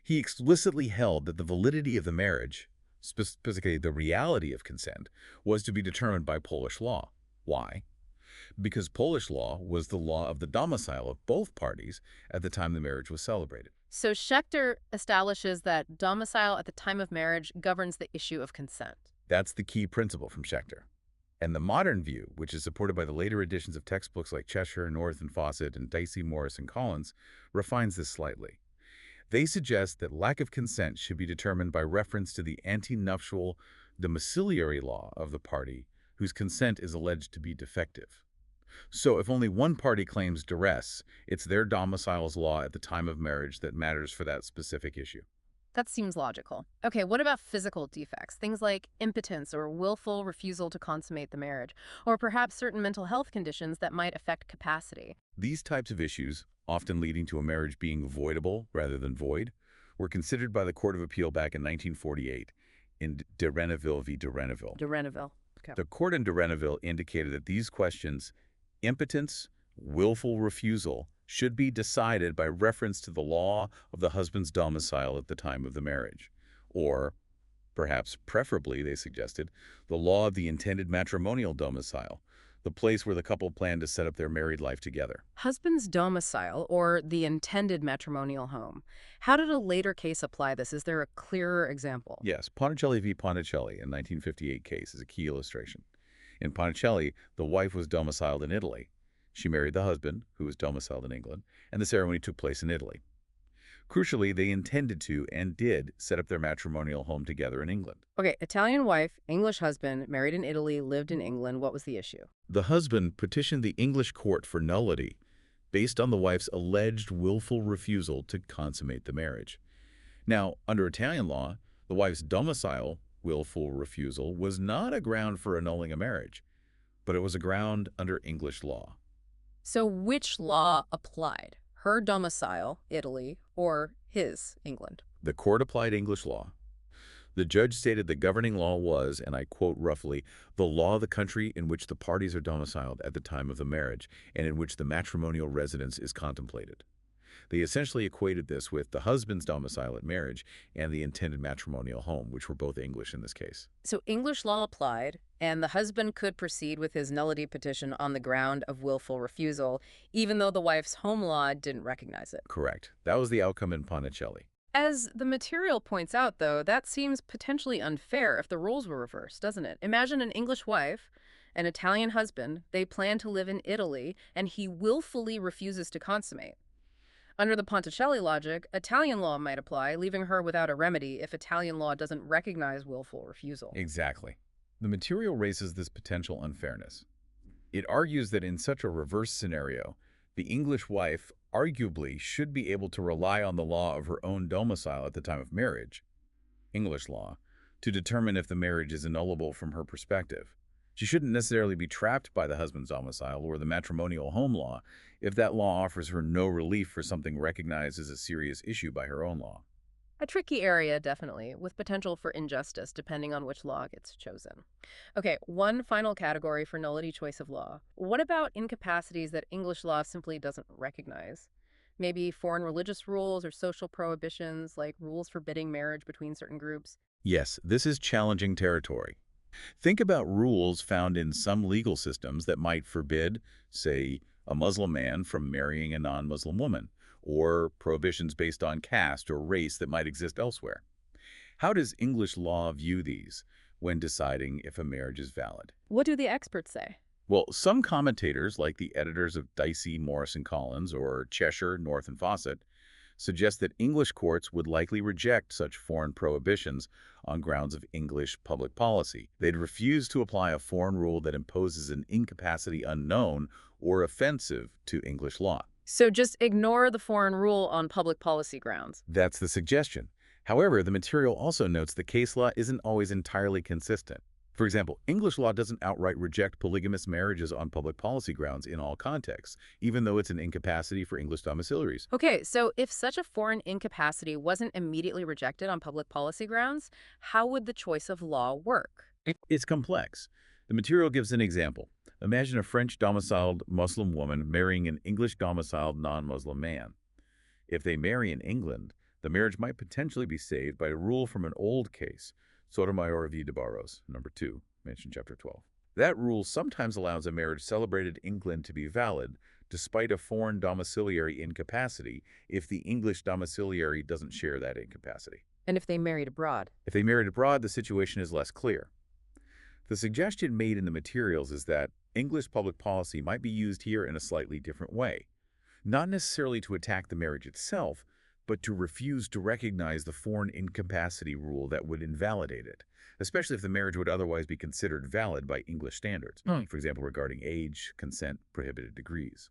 He explicitly held that the validity of the marriage, specifically the reality of consent, was to be determined by Polish law. Why? Because Polish law was the law of the domicile of both parties at the time the marriage was celebrated. So Schechter establishes that domicile at the time of marriage governs the issue of consent. That's the key principle from Schechter. And the modern view, which is supported by the later editions of textbooks like Cheshire, North and Fawcett, and Dicey, Morris, and Collins, refines this slightly. They suggest that lack of consent should be determined by reference to the antenuptial domiciliary law of the party whose consent is alleged to be defective. So if only one party claims duress, it's their domicile's law at the time of marriage that matters for that specific issue. That seems logical. Okay, what about physical defects? Things like impotence or willful refusal to consummate the marriage, or perhaps certain mental health conditions that might affect capacity. These types of issues, often leading to a marriage being voidable rather than void, were considered by the Court of Appeal back in 1948 in de Renneville v. de Renneville. De Renneville. Okay. The court in de Renneville indicated that these questions, impotence, willful refusal, should be decided by reference to the law of the husband's domicile at the time of the marriage. Or, perhaps preferably, they suggested, the law of the intended matrimonial domicile, the place where the couple planned to set up their married life together. Husband's domicile, or the intended matrimonial home. How did a later case apply this? Is there a clearer example? Yes, Ponticelli v. Ponticelli, a 1958 case, is a key illustration. In Ponticelli, the wife was domiciled in Italy. She married the husband, who was domiciled in England, and the ceremony took place in Italy. Crucially, they intended to and did set up their matrimonial home together in England. Okay, Italian wife, English husband, married in Italy, lived in England. What was the issue? The husband petitioned the English court for nullity based on the wife's alleged willful refusal to consummate the marriage. Now, under Italian law, the wife's domicile, willful refusal, was not a ground for annulling a marriage, but it was a ground under English law. So which law applied? Her domicile, Italy, or his, England? The court applied English law. The judge stated the governing law was, and I quote roughly, the law of the country in which the parties are domiciled at the time of the marriage and in which the matrimonial residence is contemplated. They essentially equated this with the husband's domicile at marriage and the intended matrimonial home, which were both English in this case. So English law applied, and the husband could proceed with his nullity petition on the ground of willful refusal, even though the wife's home law didn't recognize it. Correct. That was the outcome in Ponticelli. As the material points out, though, that seems potentially unfair if the roles were reversed, doesn't it? Imagine an English wife, an Italian husband, they plan to live in Italy, and he willfully refuses to consummate. Under the Ponticelli logic, Italian law might apply, leaving her without a remedy if Italian law doesn't recognize willful refusal. Exactly. The material raises this potential unfairness. It argues that in such a reverse scenario, the English wife arguably should be able to rely on the law of her own domicile at the time of marriage, English law, to determine if the marriage is annullable from her perspective. She shouldn't necessarily be trapped by the husband's domicile or the matrimonial home law if that law offers her no relief for something recognized as a serious issue by her own law. A tricky area, definitely, with potential for injustice depending on which law gets chosen. Okay, one final category for nullity choice of law. What about incapacities that English law simply doesn't recognize? Maybe foreign religious rules or social prohibitions, like rules forbidding marriage between certain groups? Yes, this is challenging territory. Think about rules found in some legal systems that might forbid, say, a Muslim man from marrying a non-Muslim woman, or prohibitions based on caste or race that might exist elsewhere. How does English law view these when deciding if a marriage is valid? What do the experts say? Well, some commentators, like the editors of Dicey, Morris and Collins, or Cheshire, North and Fawcett, suggest that English courts would likely reject such foreign prohibitions on grounds of English public policy. They'd refuse to apply a foreign rule that imposes an incapacity unknown or offensive to English law. So just ignore the foreign rule on public policy grounds. That's the suggestion. However, the material also notes that case law isn't always entirely consistent. For example, English law doesn't outright reject polygamous marriages on public policy grounds in all contexts, even though it's an incapacity for English domiciliaries. Okay, so if such a foreign incapacity wasn't immediately rejected on public policy grounds, how would the choice of law work? It's complex. The material gives an example. Imagine a French-domiciled Muslim woman marrying an English-domiciled non-Muslim man. If they marry in England, the marriage might potentially be saved by a rule from an old case, Sotomayor v. de Barros, number 2, mentioned chapter 12. That rule sometimes allows a marriage celebrated in England to be valid, despite a foreign domiciliary incapacity, if the English domiciliary doesn't share that incapacity. And if they married abroad? If they married abroad, the situation is less clear. The suggestion made in the materials is that English public policy might be used here in a slightly different way, not necessarily to attack the marriage itself, but to refuse to recognize the foreign incapacity rule that would invalidate it, especially if the marriage would otherwise be considered valid by English standards, for example, regarding age, consent, prohibited degrees.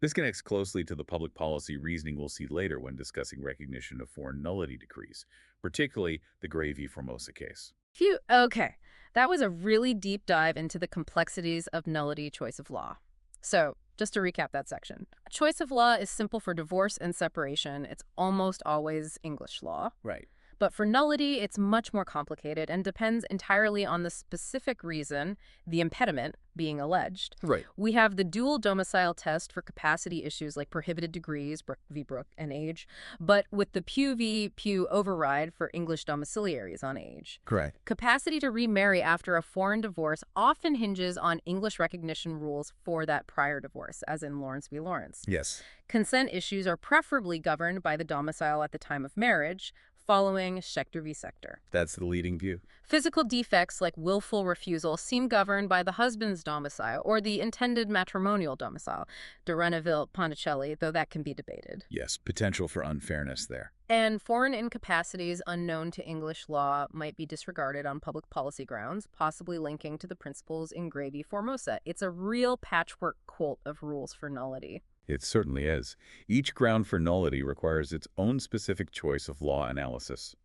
This connects closely to the public policy reasoning we'll see later when discussing recognition of foreign nullity decrees, particularly the Gray v. Formosa case. Phew, okay. That was a really deep dive into the complexities of nullity choice of law. So, just to recap that section. Choice of law is simple for divorce and separation. It's almost always English law. Right. But for nullity, it's much more complicated and depends entirely on the specific reason, the impediment, being alleged. Right. We have the dual domicile test for capacity issues like prohibited degrees, Brooke v. Brooke, and age, but with the Pew v. Pew override for English domiciliaries on age. Correct. Capacity to remarry after a foreign divorce often hinges on English recognition rules for that prior divorce, as in Lawrence v. Lawrence. Yes. Consent issues are preferably governed by the domicile at the time of marriage, following Schechter v. Sector. That's the leading view. Physical defects like willful refusal seem governed by the husband's domicile or the intended matrimonial domicile, de Reneville, Ponticelli, though that can be debated. Yes, potential for unfairness there. And foreign incapacities unknown to English law might be disregarded on public policy grounds, possibly linking to the principles in Gray v. Formosa. It's a real patchwork quilt of rules for nullity. It certainly is. Each ground for nullity requires its own specific choice of law analysis.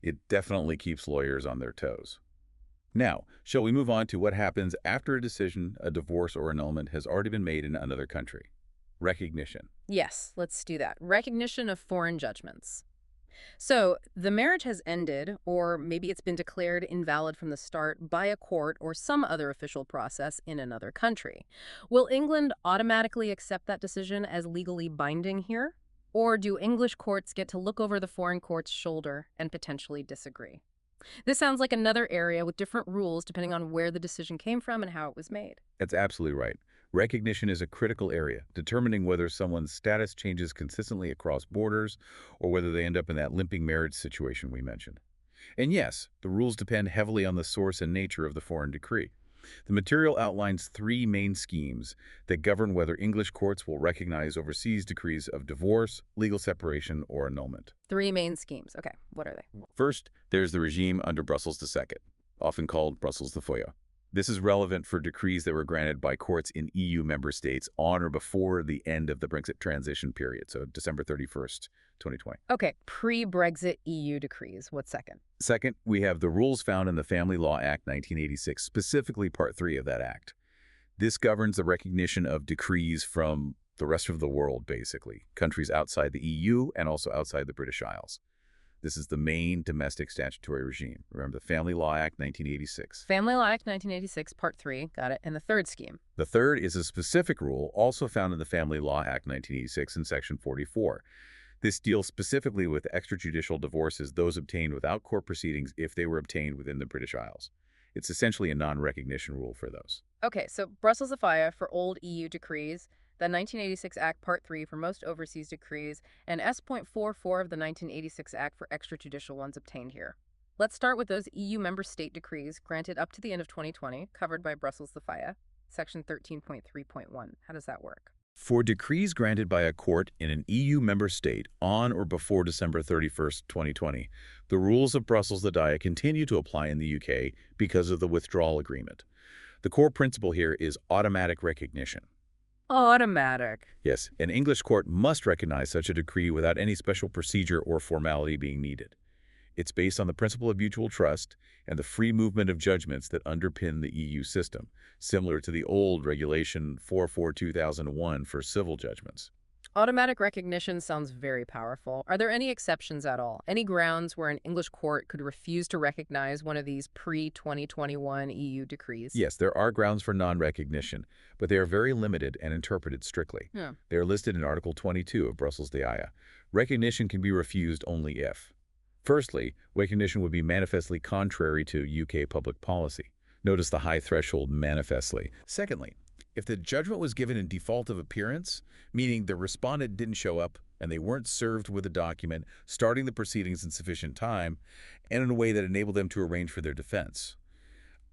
It definitely keeps lawyers on their toes. Now, shall we move on to what happens after a decision, a divorce, or annulment has already been made in another country? Recognition. Yes, let's do that. Recognition of foreign judgments. So, the marriage has ended, or maybe it's been declared invalid from the start by a court or some other official process in another country. Will England automatically accept that decision as legally binding here? Or do English courts get to look over the foreign court's shoulder and potentially disagree? This sounds like another area with different rules depending on where the decision came from and how it was made. That's absolutely right. Recognition is a critical area, determining whether someone's status changes consistently across borders or whether they end up in that limping marriage situation we mentioned. And yes, the rules depend heavily on the source and nature of the foreign decree. The material outlines three main schemes that govern whether English courts will recognize overseas decrees of divorce, legal separation, or annulment. Three main schemes. Okay, what are they? First, there's the regime under Brussels II, often called Brussels II. This is relevant for decrees that were granted by courts in EU member states on or before the end of the Brexit transition period, so December 31st, 2020. Okay, pre-Brexit EU decrees. What's second? Second, we have the rules found in the Family Law Act 1986, specifically Part 3 of that act. This governs the recognition of decrees from the rest of the world, basically, countries outside the EU and also outside the British Isles. This is the main domestic statutory regime. Remember, the Family Law Act 1986. Family Law Act 1986, Part 3. Got it. And the third scheme. The third is a specific rule also found in the Family Law Act 1986 in Section 44. This deals specifically with extrajudicial divorces, those obtained without court proceedings if they were obtained within the British Isles. It's essentially a non-recognition rule for those. Okay, so Brussels Affair for old EU decrees, the 1986 Act Part 3 for most overseas decrees, and S.44 of the 1986 Act for extrajudicial ones obtained here. Let's start with those EU member state decrees granted up to the end of 2020, covered by Brussels Affair, Section 13.3.1. How does that work? For decrees granted by a court in an EU member state on or before December 31st, 2020, the rules of Brussels Academy continue to apply in the UK because of the withdrawal agreement. The core principle here is automatic recognition. Automatic. Yes, an English court must recognize such a decree without any special procedure or formality being needed. It's based on the principle of mutual trust and the free movement of judgments that underpin the EU system, similar to the old Regulation 44/2001 for civil judgments. Automatic recognition sounds very powerful. Are there any exceptions at all? Any grounds where an English court could refuse to recognize one of these pre-2021 EU decrees? Yes, there are grounds for non-recognition, but they are very limited and interpreted strictly. Yeah. They are listed in Article 22 of Brussels Academy. Recognition can be refused only if: firstly, recognition would be manifestly contrary to UK public policy. Notice the high threshold manifestly. Secondly, if the judgment was given in default of appearance, meaning the respondent didn't show up and they weren't served with a document starting the proceedings in sufficient time and in a way that enabled them to arrange for their defense.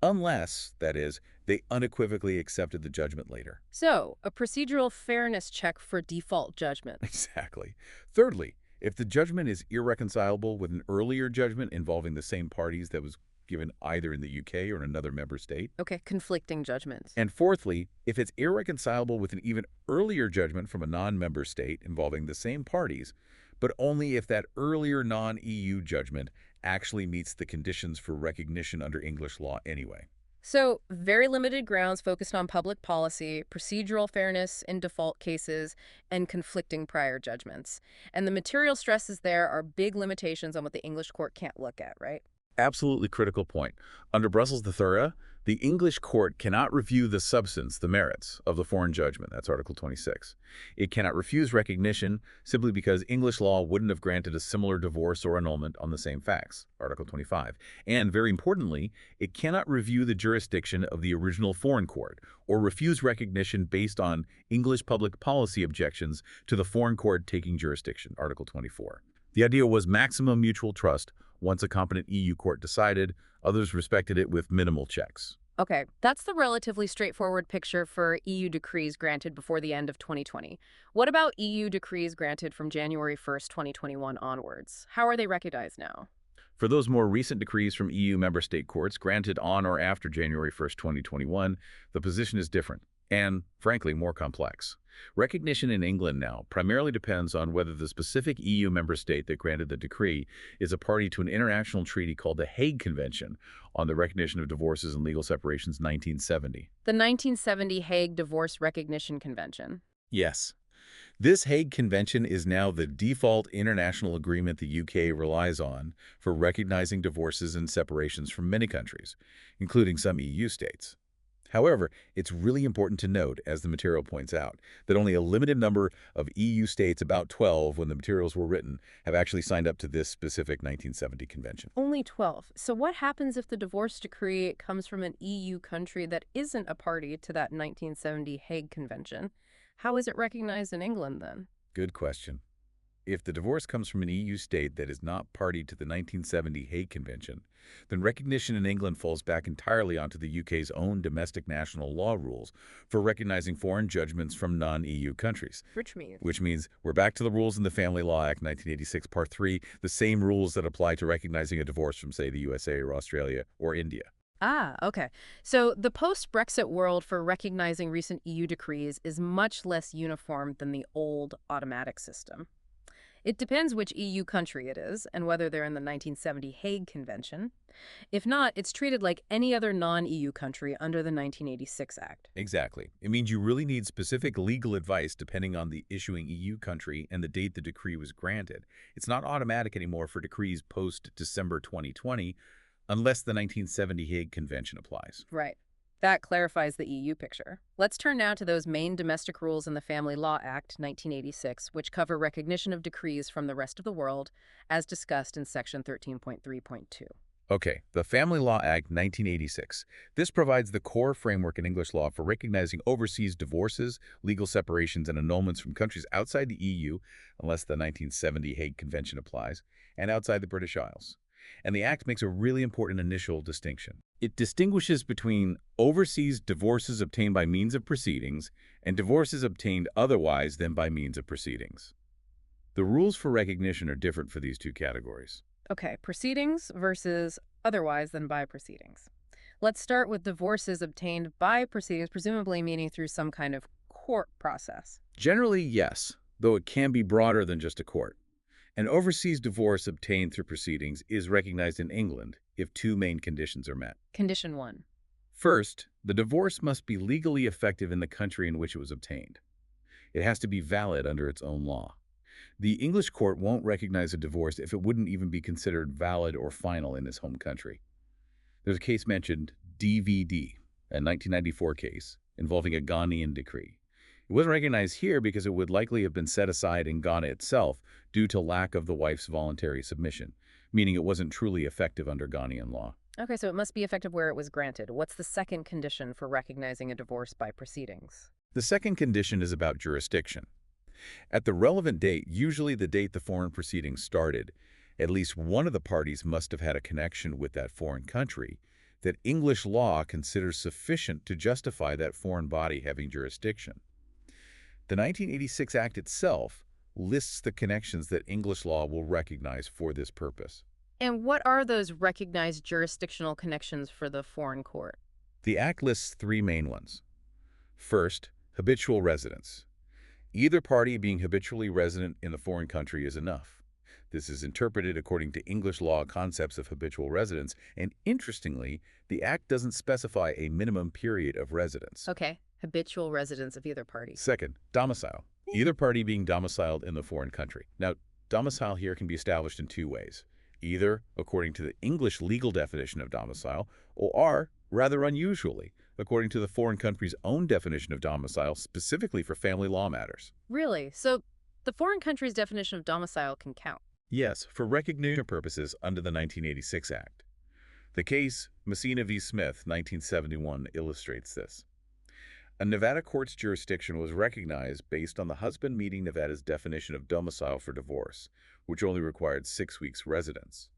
Unless, that is, they unequivocally accepted the judgment later. So, a procedural fairness check for default judgment. Exactly. Thirdly, if the judgment is irreconcilable with an earlier judgment involving the same parties that was given either in the UK or in another member state. Okay, conflicting judgments. And fourthly, if it's irreconcilable with an even earlier judgment from a non-member state involving the same parties, but only if that earlier non-EU judgment actually meets the conditions for recognition under English law anyway. So, very limited grounds focused on public policy, procedural fairness in default cases, and conflicting prior judgments. And the material stresses there are big limitations on what the English court can't look at, right? Absolutely critical point. Under Brussels III, the English court cannot review the substance, the merits, of the foreign judgment. That's Article 26. It cannot refuse recognition simply because English law wouldn't have granted a similar divorce or annulment on the same facts. Article 25. And, very importantly, it cannot review the jurisdiction of the original foreign court or refuse recognition based on English public policy objections to the foreign court taking jurisdiction. Article 24. The idea was maximum mutual trust. Once a competent EU court decided, others respected it with minimal checks. Okay, that's the relatively straightforward picture for EU decrees granted before the end of 2020. What about EU decrees granted from January 1st, 2021 onwards? How are they recognized now? For those more recent decrees from EU member state courts granted on or after January 1st, 2021, the position is different and, frankly, more complex. Recognition in England now primarily depends on whether the specific EU member state that granted the decree is a party to an international treaty called the Hague Convention on the Recognition of Divorces and Legal Separations 1970. The 1970 Hague Divorce Recognition Convention. Yes. This Hague Convention is now the default international agreement the UK relies on for recognizing divorces and separations from many countries, including some EU states. However, it's really important to note, as the material points out, that only a limited number of EU states, about 12 when the materials were written, have actually signed up to this specific 1970 convention. Only 12. So what happens if the divorce decree comes from an EU country that isn't a party to that 1970 Hague Convention? How is it recognized in England then? Good question. If the divorce comes from an EU state that is not party to the 1970 Hague Convention, then recognition in England falls back entirely onto the UK's own domestic national law rules for recognizing foreign judgments from non-EU countries. Which means we're back to the rules in the Family Law Act 1986, Part 3, the same rules that apply to recognizing a divorce from, say, the USA or Australia or India. Ah, okay. So the post-Brexit world for recognizing recent EU decrees is much less uniform than the old automatic system. It depends which EU country it is and whether they're in the 1970 Hague Convention. If not, it's treated like any other non-EU country under the 1986 Act. Exactly. It means you really need specific legal advice depending on the issuing EU country and the date the decree was granted. It's not automatic anymore for decrees post-December 2020 unless the 1970 Hague Convention applies. Right. That clarifies the EU picture. Let's turn now to those main domestic rules in the Family Law Act 1986, which cover recognition of decrees from the rest of the world, as discussed in Section 13.3.2. Okay, the Family Law Act 1986. This provides the core framework in English law for recognizing overseas divorces, legal separations, and annulments from countries outside the EU, unless the 1970 Hague Convention applies, and outside the British Isles. And the Act makes a really important initial distinction. It distinguishes between overseas divorces obtained by means of proceedings and divorces obtained otherwise than by means of proceedings. The rules for recognition are different for these two categories. Okay, proceedings versus otherwise than by proceedings. Let's start with divorces obtained by proceedings, presumably meaning through some kind of court process. Generally, yes, though it can be broader than just a court. An overseas divorce obtained through proceedings is recognized in England if two main conditions are met. Condition 1. First, the divorce must be legally effective in the country in which it was obtained. It has to be valid under its own law. The English court won't recognize a divorce if it wouldn't even be considered valid or final in its home country. There's a case mentioned, DVD, a 1994 case involving a Ghanaian decree. It wasn't recognized here because it would likely have been set aside in Ghana itself due to lack of the wife's voluntary submission, meaning it wasn't truly effective under Ghanaian law. Okay, so it must be effective where it was granted. What's the second condition for recognizing a divorce by proceedings? The second condition is about jurisdiction. At the relevant date, usually the date the foreign proceedings started, at least one of the parties must have had a connection with that foreign country that English law considers sufficient to justify that foreign body having jurisdiction. The 1986 Act itself lists the connections that English law will recognize for this purpose. And what are those recognized jurisdictional connections for the foreign court? The Act lists three main ones. First, habitual residence. Either party being habitually resident in the foreign country is enough. This is interpreted according to English law concepts of habitual residence, and interestingly, the Act doesn't specify a minimum period of residence. Okay, habitual residence of either party. Second, domicile. Either party being domiciled in the foreign country. Now, domicile here can be established in two ways, either according to the English legal definition of domicile, or, rather unusually, according to the foreign country's own definition of domicile specifically for family law matters. Really? So the foreign country's definition of domicile can count? Yes, for recognition purposes under the 1986 Act. The case, Messina v. Smith, 1971, illustrates this. A Nevada court's jurisdiction was recognized based on the husband meeting Nevada's definition of domicile for divorce, which only required 6 weeks residence.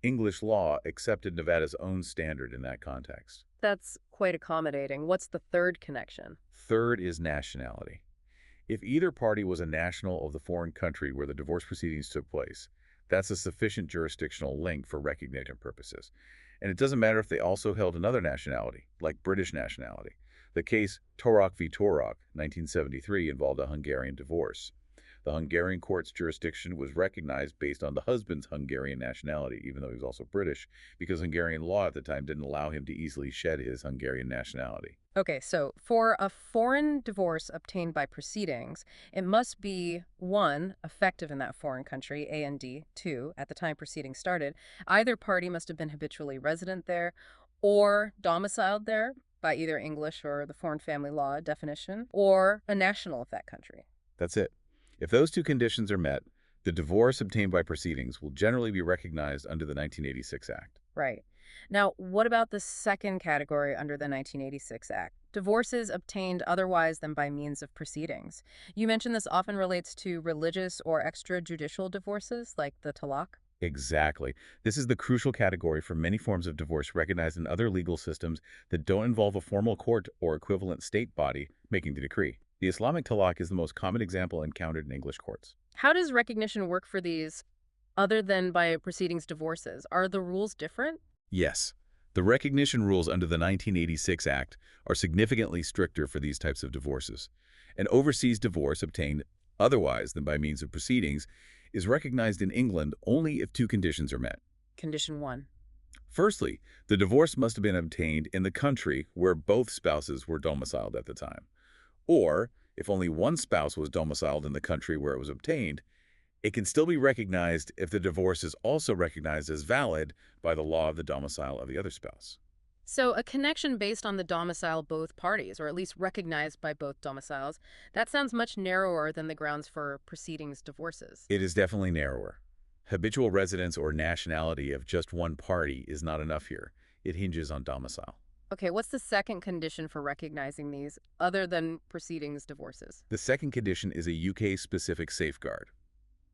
English law accepted Nevada's own standard in that context. That's quite accommodating. What's the third connection? Third is nationality. If either party was a national of the foreign country where the divorce proceedings took place, that's a sufficient jurisdictional link for recognition purposes. And it doesn't matter if they also held another nationality, like British nationality. The case Torok v. Torok, 1973, involved a Hungarian divorce. The Hungarian court's jurisdiction was recognized based on the husband's Hungarian nationality, even though he was also British, because Hungarian law at the time didn't allow him to easily shed his Hungarian nationality. Okay, so for a foreign divorce obtained by proceedings, it must be, one, effective in that foreign country, A and D, two, at the time proceedings started. Either party must have been habitually resident there or domiciled there by either English or the foreign family law definition, or a national of that country. That's it. If those two conditions are met, the divorce obtained by proceedings will generally be recognized under the 1986 Act. Right. Now, what about the second category under the 1986 Act? Divorces obtained otherwise than by means of proceedings. You mentioned this often relates to religious or extrajudicial divorces, like the talaq. Exactly. This is the crucial category for many forms of divorce recognized in other legal systems that don't involve a formal court or equivalent state body making the decree. The Islamic talaq is the most common example encountered in English courts. How does recognition work for these other than by proceedings divorces? Are the rules different? Yes, the recognition rules under the 1986 Act are significantly stricter for these types of divorces. An overseas divorce obtained otherwise than by means of proceedings is recognized in England only if two conditions are met. Condition one. Firstly, the divorce must have been obtained in the country where both spouses were domiciled at the time. Or, if only one spouse was domiciled in the country where it was obtained, it can still be recognized if the divorce is also recognized as valid by the law of the domicile of the other spouse. So a connection based on the domicile both parties, or at least recognized by both domiciles, that sounds much narrower than the grounds for proceedings divorces. It is definitely narrower. Habitual residence or nationality of just one party is not enough here. It hinges on domicile. Okay, what's the second condition for recognizing these other than proceedings divorces? The second condition is a UK-specific safeguard.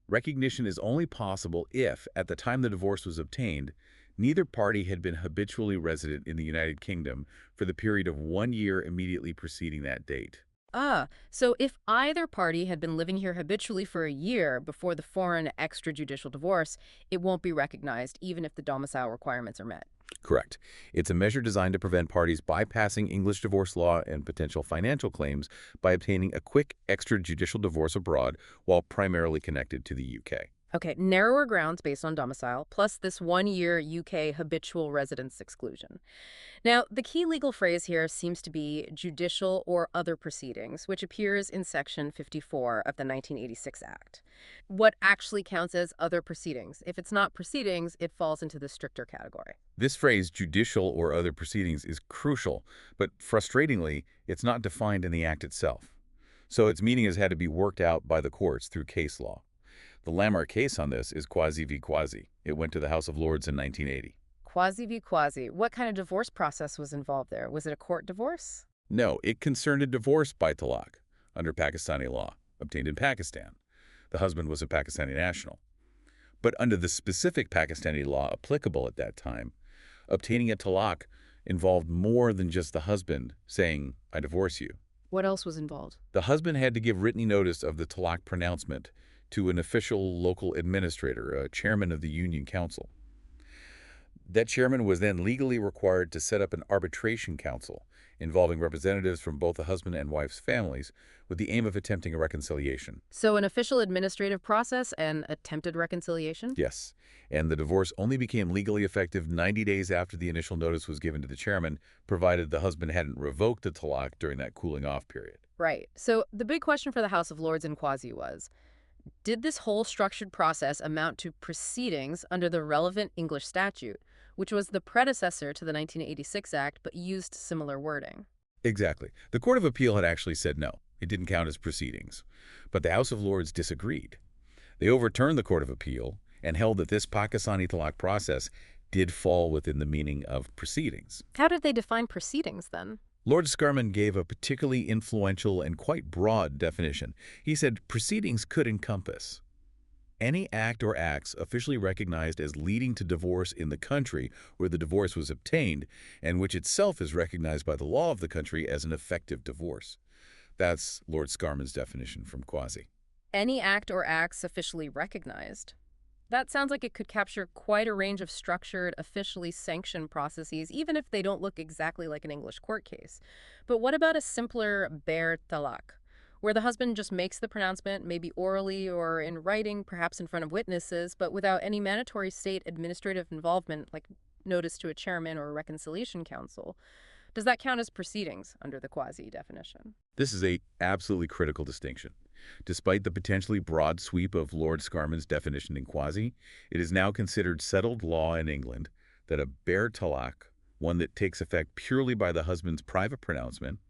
Recognition is only possible if, at the time the divorce was obtained, neither party had been habitually resident in the United Kingdom for the period of 1 year immediately preceding that date. Ah, so if either party had been living here habitually for a year before the foreign extrajudicial divorce, it won't be recognized even if the domicile requirements are met. Correct. It's a measure designed to prevent parties bypassing English divorce law and potential financial claims by obtaining a quick extrajudicial divorce abroad while primarily connected to the UK. Okay, narrower grounds based on domicile, plus this 1 year UK habitual residence exclusion. Now, the key legal phrase here seems to be judicial or other proceedings, which appears in Section 54 of the 1986 Act. What actually counts as other proceedings? If it's not proceedings, it falls into the stricter category. This phrase, judicial or other proceedings, is crucial, but frustratingly, it's not defined in the Act itself. So its meaning has had to be worked out by the courts through case law. The landmark case on this is Quasi v. Quasi. It went to the House of Lords in 1980. Quasi v. Quasi. What kind of divorce process was involved there? Was it a court divorce? No, it concerned a divorce by talaq under Pakistani law, obtained in Pakistan. The husband was a Pakistani national. But under the specific Pakistani law applicable at that time, obtaining a talaq involved more than just the husband saying, "I divorce you." What else was involved? The husband had to give written notice of the talaq pronouncement to an official local administrator, a chairman of the union council. That chairman was then legally required to set up an arbitration council involving representatives from both the husband and wife's families with the aim of attempting a reconciliation. So an official administrative process and attempted reconciliation? Yes, and the divorce only became legally effective 90 days after the initial notice was given to the chairman, provided the husband hadn't revoked the talaq during that cooling-off period. Right. So the big question for the House of Lords in Quasi was, did this whole structured process amount to proceedings under the relevant English statute, which was the predecessor to the 1986 Act but used similar wording? Exactly. The Court of Appeal had actually said no. It didn't count as proceedings. But the House of Lords disagreed. They overturned the Court of Appeal and held that this Pakistani talaq process did fall within the meaning of proceedings. How did they define proceedings then? Lord Scarman gave a particularly influential and quite broad definition. He said proceedings could encompass any act or acts officially recognized as leading to divorce in the country where the divorce was obtained and which itself is recognized by the law of the country as an effective divorce. That's Lord Scarman's definition from Quasi. Any act or acts officially recognized. That sounds like it could capture quite a range of structured, officially sanctioned processes, even if they don't look exactly like an English court case. But what about a simpler bare talaq? where the husband just makes the pronouncement, maybe orally or in writing, perhaps in front of witnesses, but without any mandatory state administrative involvement, like notice to a chairman or a reconciliation council. Does that count as proceedings under the quasi definition? This is a absolutely critical distinction. Despite the potentially broad sweep of Lord Scarman's definition in quasi, it is now considered settled law in England that a bare talaq, one that takes effect purely by the husband's private pronouncement,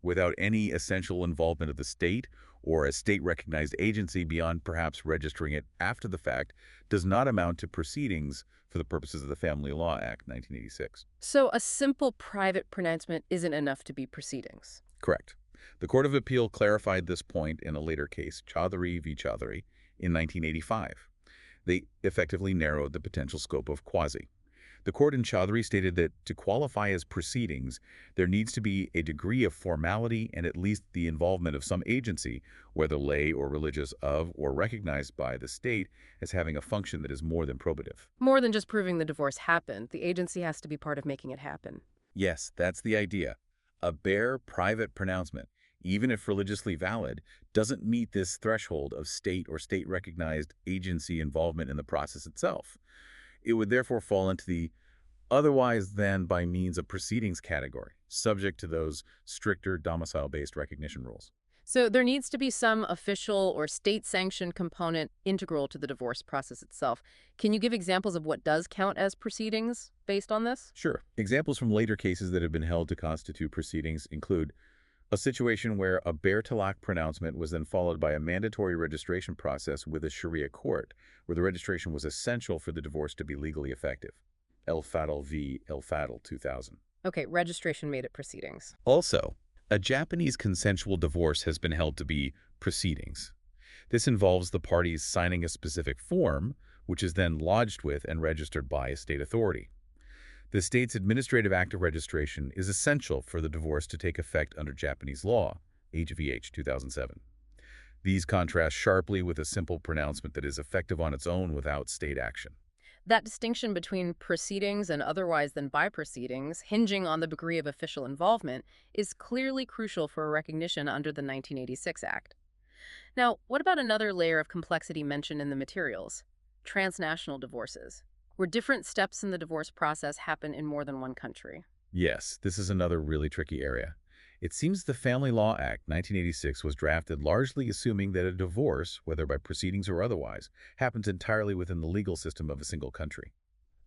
without any essential involvement of the state or a state-recognized agency beyond perhaps registering it after the fact, does not amount to proceedings for the purposes of the Family Law Act 1986. So a simple private pronouncement isn't enough to be proceedings. Correct. The Court of Appeal clarified this point in a later case, Chaudhary v. Chaudhary, in 1985. They effectively narrowed the potential scope of quasi. The court in Chaudhary stated that to qualify as proceedings, there needs to be a degree of formality and at least the involvement of some agency, whether lay or religious, of or recognized by the state as having a function that is more than probative. More than just proving the divorce happened, the agency has to be part of making it happen. Yes, that's the idea. A bare private pronouncement, even if religiously valid, doesn't meet this threshold of state or state-recognized agency involvement in the process itself. It would therefore fall into the otherwise than by means of proceedings category, subject to those stricter domicile-based recognition rules. So there needs to be some official or state-sanctioned component integral to the divorce process itself. Can you give examples of what does count as proceedings based on this? Sure. Examples from later cases that have been held to constitute proceedings include a situation where a bare talaq pronouncement was then followed by a mandatory registration process with a Sharia court, where the registration was essential for the divorce to be legally effective. El Fadl v. El Fadl, 2000. Okay, registration made it proceedings. Also, a Japanese consensual divorce has been held to be proceedings. This involves the parties signing a specific form, which is then lodged with and registered by a state authority. The state's administrative act of registration is essential for the divorce to take effect under Japanese law, HVH 2007. These contrast sharply with a simple pronouncement that is effective on its own without state action. That distinction between proceedings and otherwise than by proceedings, hinging on the degree of official involvement, is clearly crucial for a recognition under the 1986 Act. Now, what about another layer of complexity mentioned in the materials? Transnational divorces, where different steps in the divorce process happen in more than one country. Yes, this is another really tricky area. It seems the Family Law Act 1986 was drafted largely assuming that a divorce, whether by proceedings or otherwise, happens entirely within the legal system of a single country.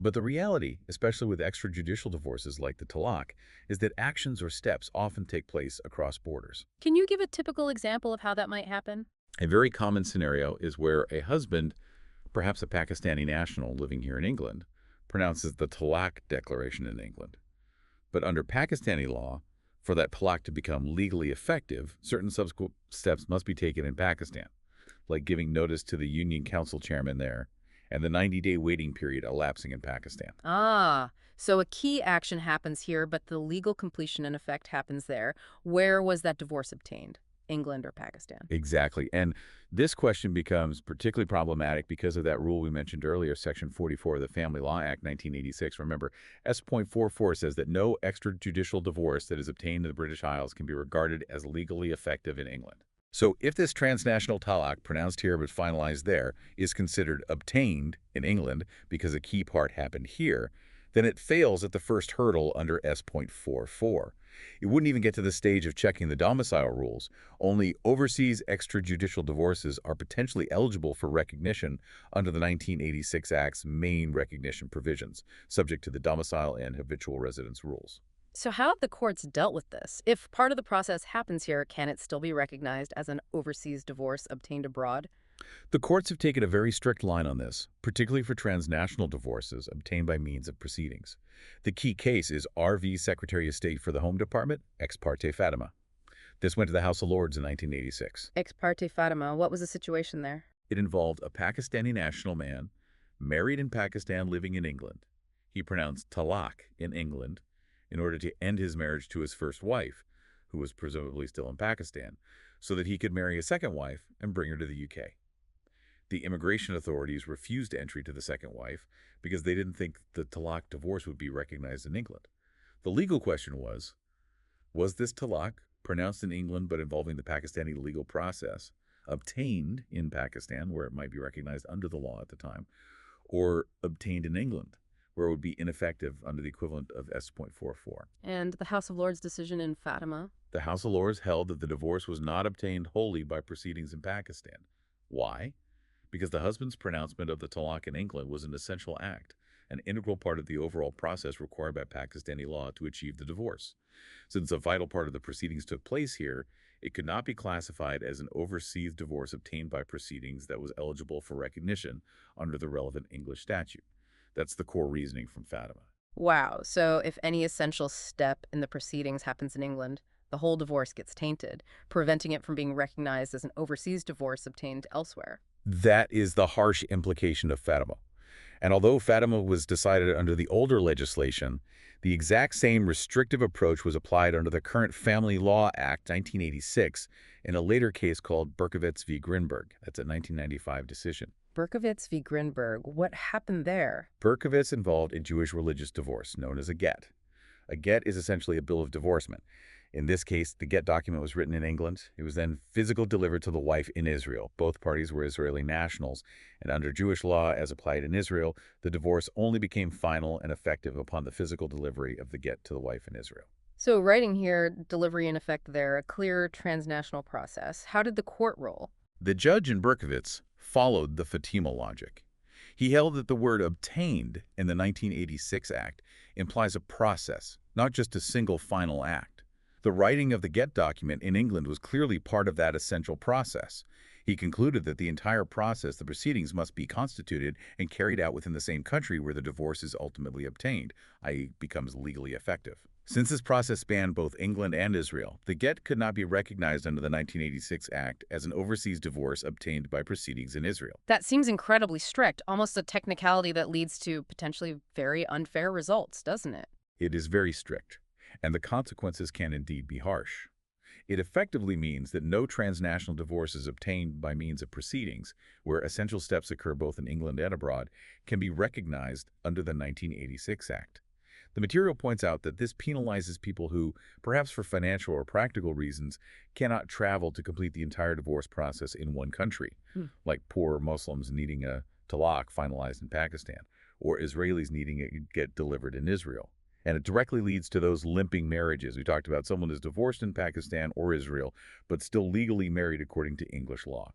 But the reality, especially with extrajudicial divorces like the talaq, is that actions or steps often take place across borders. Can you give a typical example of how that might happen? A very common scenario is where a husband, perhaps a Pakistani national living here in England, pronounces the talaq declaration in England. But under Pakistani law, for that talaq to become legally effective, certain subsequent steps must be taken in Pakistan, like giving notice to the Union Council chairman there, and the 90-day waiting period elapsing in Pakistan. Ah, so a key action happens here, but the legal completion and effect happens there. Where was that divorce obtained? England or Pakistan? Exactly. And this question becomes particularly problematic because of that rule we mentioned earlier, Section 44 of the Family Law Act 1986. Remember, S.44 says that no extrajudicial divorce that is obtained in the British Isles can be regarded as legally effective in England. So if this transnational talaq, pronounced here but finalized there, is considered obtained in England because a key part happened here, then it fails at the first hurdle under S.44. It wouldn't even get to the stage of checking the domicile rules. Only overseas extrajudicial divorces are potentially eligible for recognition under the 1986 Act's main recognition provisions, subject to the domicile and habitual residence rules. So how have the courts dealt with this? If part of the process happens here, can it still be recognized as an overseas divorce obtained abroad? The courts have taken a very strict line on this, particularly for transnational divorces obtained by means of proceedings. The key case is R.V. Secretary of State for the Home Department, Ex parte Fatima. This went to the House of Lords in 1986. Ex parte Fatima, what was the situation there? It involved a Pakistani national man, married in Pakistan, living in England. He pronounced talaq in England in order to end his marriage to his first wife, who was presumably still in Pakistan, so that he could marry a second wife and bring her to the UK. The immigration authorities refused entry to the second wife because they didn't think the talaq divorce would be recognized in England. The legal question was this talaq pronounced in England but involving the Pakistani legal process, obtained in Pakistan, where it might be recognized under the law at the time, or obtained in England, where it would be ineffective under the equivalent of S.44. And the House of Lords decision in Fatima? The House of Lords held that the divorce was not obtained wholly by proceedings in Pakistan. Why? Because the husband's pronouncement of the talaq in England was an essential act, an integral part of the overall process required by Pakistani law to achieve the divorce. Since a vital part of the proceedings took place here, it could not be classified as an overseas divorce obtained by proceedings that was eligible for recognition under the relevant English statute. That's the core reasoning from Fatima. Wow, so if any essential step in the proceedings happens in England, the whole divorce gets tainted, preventing it from being recognized as an overseas divorce obtained elsewhere. That is the harsh implication of Fatima. And although Fatima was decided under the older legislation, the exact same restrictive approach was applied under the current Family Law Act 1986 in a later case called Berkowitz v. Grinberg. That's a 1995 decision. Berkowitz v. Grinberg, what happened there? Berkowitz involved a Jewish religious divorce known as a get. A get is essentially a bill of divorcement. In this case, the get document was written in England. It was then physically delivered to the wife in Israel. Both parties were Israeli nationals, and under Jewish law, as applied in Israel, the divorce only became final and effective upon the physical delivery of the get to the wife in Israel. So writing here, delivery in effect there, a clear transnational process. How did the court rule? The judge in Berkowitz followed the Fatima logic. He held that the word obtained in the 1986 Act implies a process, not just a single final act. The writing of the get document in England was clearly part of that essential process. He concluded that the entire process, the proceedings, must be constituted and carried out within the same country where the divorce is ultimately obtained, i.e. becomes legally effective. Since this process spanned both England and Israel, the get could not be recognized under the 1986 Act as an overseas divorce obtained by proceedings in Israel. That seems incredibly strict, almost a technicality that leads to potentially very unfair results, doesn't it? It is very strict, and the consequences can indeed be harsh. It effectively means that no transnational divorce is obtained by means of proceedings, where essential steps occur both in England and abroad, can be recognized under the 1986 Act. The material points out that this penalizes people who, perhaps for financial or practical reasons, cannot travel to complete the entire divorce process in one country, like poor Muslims needing a talaq finalized in Pakistan, or Israelis needing it get delivered in Israel. And it directly leads to those limping marriages. We talked about someone is divorced in Pakistan or Israel, but still legally married according to English law.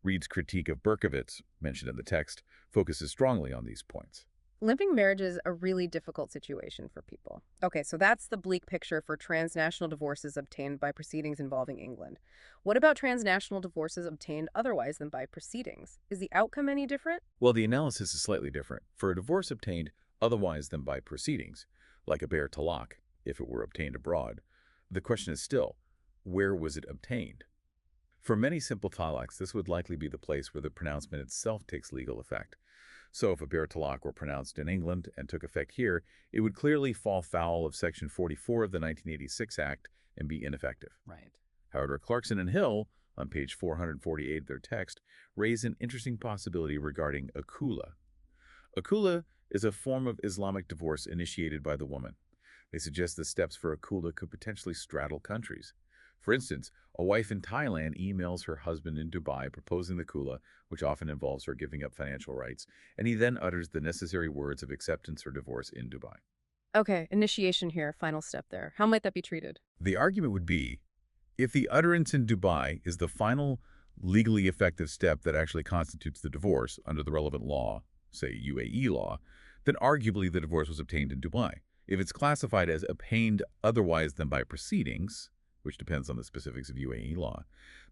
Reed's critique of Berkowitz, mentioned in the text, focuses strongly on these points. Limping marriage is a really difficult situation for people. Okay, so that's the bleak picture for transnational divorces obtained by proceedings involving England. What about transnational divorces obtained otherwise than by proceedings? Is the outcome any different? Well, the analysis is slightly different. For a divorce obtained otherwise than by proceedings, like a bare talaq, if it were obtained abroad, the question is still, where was it obtained? For many simple talaqs, this would likely be the place where the pronouncement itself takes legal effect. So if a bare talaq were pronounced in England and took effect here, it would clearly fall foul of Section 44 of the 1986 Act and be ineffective. Right. However, Clarkson and Hill, on page 448 of their text, raise an interesting possibility regarding akula. Akula is a form of Islamic divorce initiated by the woman. They suggest the steps for akula could potentially straddle countries. For instance, a wife in Thailand emails her husband in Dubai proposing the khula, which often involves her giving up financial rights, and he then utters the necessary words of acceptance or divorce in Dubai. Okay, initiation here, final step there. How might that be treated? The argument would be, if the utterance in Dubai is the final legally effective step that actually constitutes the divorce under the relevant law, say UAE law, then arguably the divorce was obtained in Dubai. If it's classified as obtained otherwise than by proceedings, which depends on the specifics of UAE law,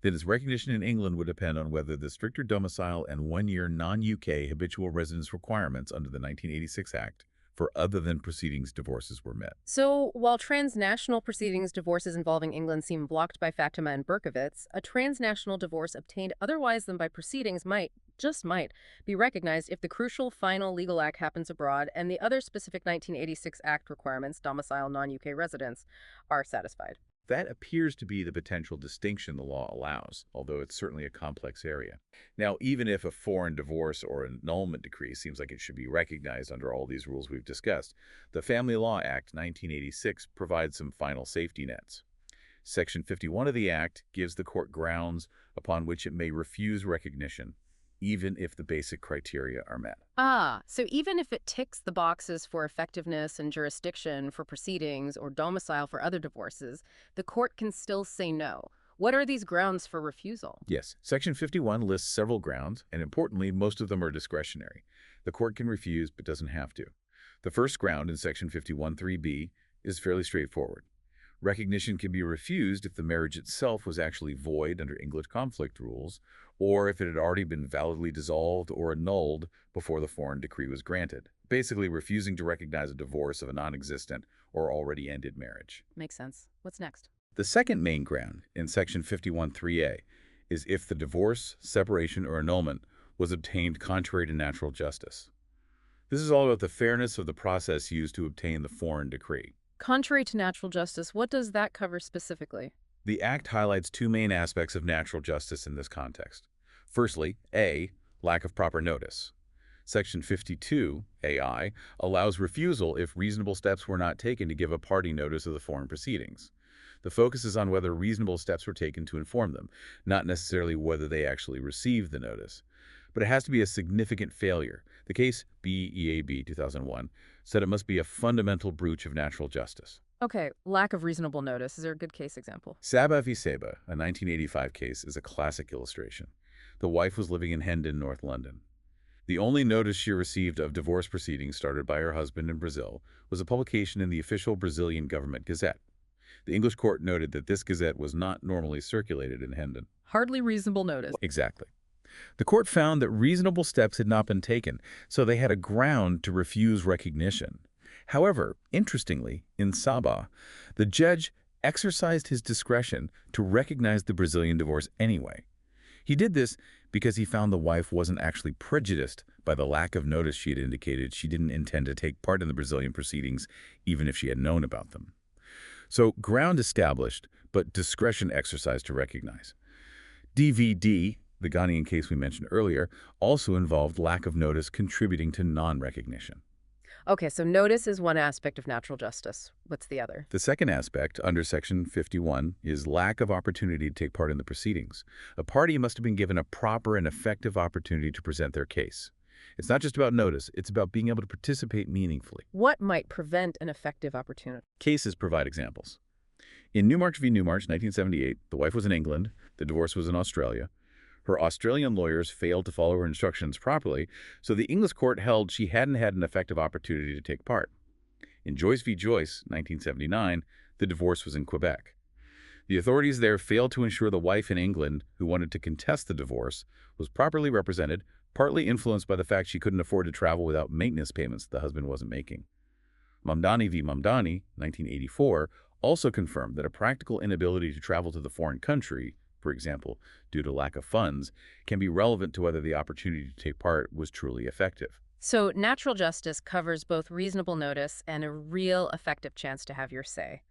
then its recognition in England would depend on whether the stricter domicile and one-year non-UK habitual residence requirements under the 1986 Act for other than proceedings divorces were met. So, while transnational proceedings divorces involving England seem blocked by Fatima and Berkowitz, a transnational divorce obtained otherwise than by proceedings might, just might, be recognized if the crucial final legal act happens abroad and the other specific 1986 Act requirements, domicile non-UK residence, are satisfied. That appears to be the potential distinction the law allows, although it's certainly a complex area. Now, even if a foreign divorce or annulment decree seems like it should be recognized under all these rules we've discussed, the Family Law Act 1986 provides some final safety nets. Section 51 of the Act gives the court grounds upon which it may refuse recognition, even if the basic criteria are met. Ah, so even if it ticks the boxes for effectiveness and jurisdiction for proceedings or domicile for other divorces, the court can still say no. What are these grounds for refusal? Yes, Section 51 lists several grounds, and importantly, most of them are discretionary. The court can refuse but doesn't have to. The first ground in Section 51(3)(b) is fairly straightforward. Recognition can be refused if the marriage itself was actually void under English conflict rules, or if it had already been validly dissolved or annulled before the foreign decree was granted. Basically, refusing to recognize a divorce of a non-existent or already ended marriage. Makes sense. What's next? The second main ground in Section 51(3)(a) is if the divorce, separation, or annulment was obtained contrary to natural justice. This is all about the fairness of the process used to obtain the foreign decree. Contrary to natural justice, what does that cover specifically? The Act highlights two main aspects of natural justice in this context. Firstly, A, lack of proper notice. Section 52, AI, allows refusal if reasonable steps were not taken to give a party notice of the foreign proceedings. The focus is on whether reasonable steps were taken to inform them, not necessarily whether they actually received the notice. But it has to be a significant failure. The case BEAB 2001 said it must be a fundamental breach of natural justice. Okay, lack of reasonable notice. Is there a good case example? Saba v. Saba, a 1985 case, is a classic illustration. The wife was living in Hendon, North London. The only notice she received of divorce proceedings started by her husband in Brazil was a publication in the official Brazilian government gazette. The English court noted that this gazette was not normally circulated in Hendon. Hardly reasonable notice. Exactly. The court found that reasonable steps had not been taken, so they had a ground to refuse recognition. However, interestingly, in Saba, the judge exercised his discretion to recognize the Brazilian divorce anyway. He did this because he found the wife wasn't actually prejudiced by the lack of notice she had indicated she didn't intend to take part in the Brazilian proceedings, even if she had known about them. So, ground established, but discretion exercised to recognize. DVD, the Ghanaian case we mentioned earlier, also involved lack of notice contributing to non-recognition. Okay, so notice is one aspect of natural justice. What's the other? The second aspect, under Section 51, is lack of opportunity to take part in the proceedings. A party must have been given a proper and effective opportunity to present their case. It's not just about notice, it's about being able to participate meaningfully. What might prevent an effective opportunity? Cases provide examples. In Newmarch v. Newmarch, 1978, the wife was in England, the divorce was in Australia. Her Australian lawyers failed to follow her instructions properly, so the English court held she hadn't had an effective opportunity to take part. In Joyce v. Joyce, 1979, the divorce was in Quebec. The authorities there failed to ensure the wife in England, who wanted to contest the divorce, was properly represented, partly influenced by the fact she couldn't afford to travel without maintenance payments the husband wasn't making. Mamdani v. Mamdani, 1984, also confirmed that a practical inability to travel to the foreign country, for example, due to lack of funds, can be relevant to whether the opportunity to take part was truly effective. So natural justice covers both reasonable notice and a real effective chance to have your say.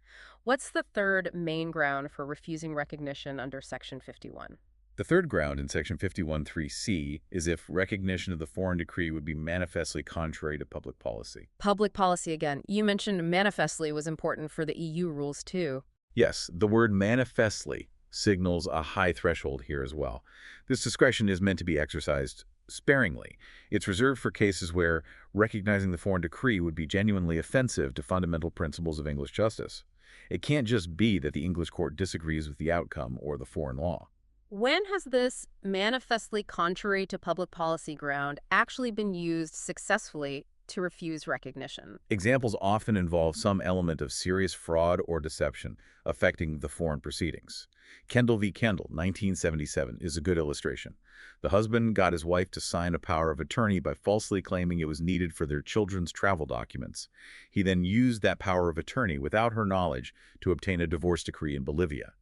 What's the third main ground for refusing recognition under Section 51? The third ground in Section 51(3)(c) is if recognition of the foreign decree would be manifestly contrary to public policy. Public policy again. You mentioned manifestly was important for the EU rules too. Yes, the word manifestly signals a high threshold here as well. This discretion is meant to be exercised sparingly. It's reserved for cases where recognizing the foreign decree would be genuinely offensive to fundamental principles of English justice. It can't just be that the English court disagrees with the outcome or the foreign law. When has this manifestly contrary to public policy ground actually been used successfully to refuse recognition? Examples often involve some element of serious fraud or deception affecting the foreign proceedings. Kendall v. Kendall, 1977, is a good illustration. The husband got his wife to sign a power of attorney by falsely claiming it was needed for their children's travel documents. He then used that power of attorney without her knowledge to obtain a divorce decree in Bolivia.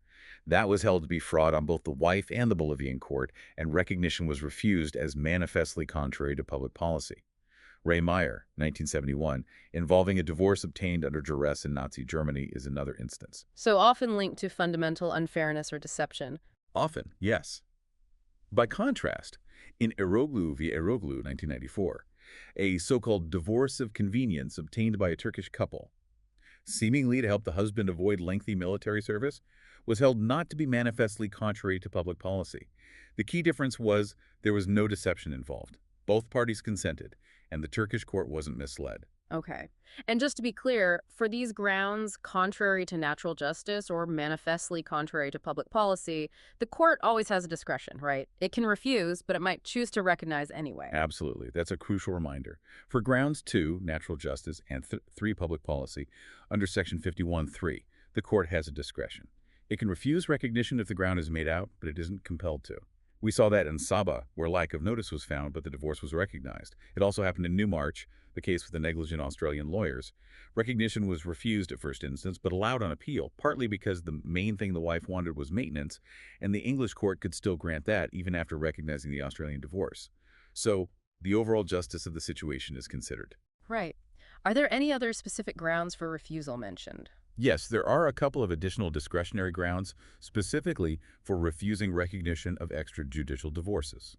That was held to be fraud on both the wife and the Bolivian court, and recognition was refused as manifestly contrary to public policy. Ray Meyer, 1971, involving a divorce obtained under duress in Nazi Germany, is another instance. So often linked to fundamental unfairness or deception. Often, yes. By contrast, in Eroglu v. Eroglu, 1994, a so-called divorce of convenience obtained by a Turkish couple, seemingly to help the husband avoid lengthy military service, was held not to be manifestly contrary to public policy. The key difference was there was no deception involved. Both parties consented, and the Turkish court wasn't misled. Okay. And just to be clear, for these grounds, contrary to natural justice or manifestly contrary to public policy, the court always has a discretion, right? It can refuse, but it might choose to recognize anyway. Absolutely. That's a crucial reminder. For grounds 2, natural justice, and 3, public policy, under Section 51(3), the court has a discretion. It can refuse recognition if the ground is made out, but it isn't compelled to. We saw that in Sabah, where lack of notice was found, but the divorce was recognized. It also happened in Newmarch, the case with the negligent Australian lawyers. Recognition was refused at first instance, but allowed on appeal, partly because the main thing the wife wanted was maintenance, and the English court could still grant that even after recognizing the Australian divorce. So, the overall justice of the situation is considered. Right. Are there any other specific grounds for refusal mentioned? Yes, there are a couple of additional discretionary grounds, specifically for refusing recognition of extrajudicial divorces,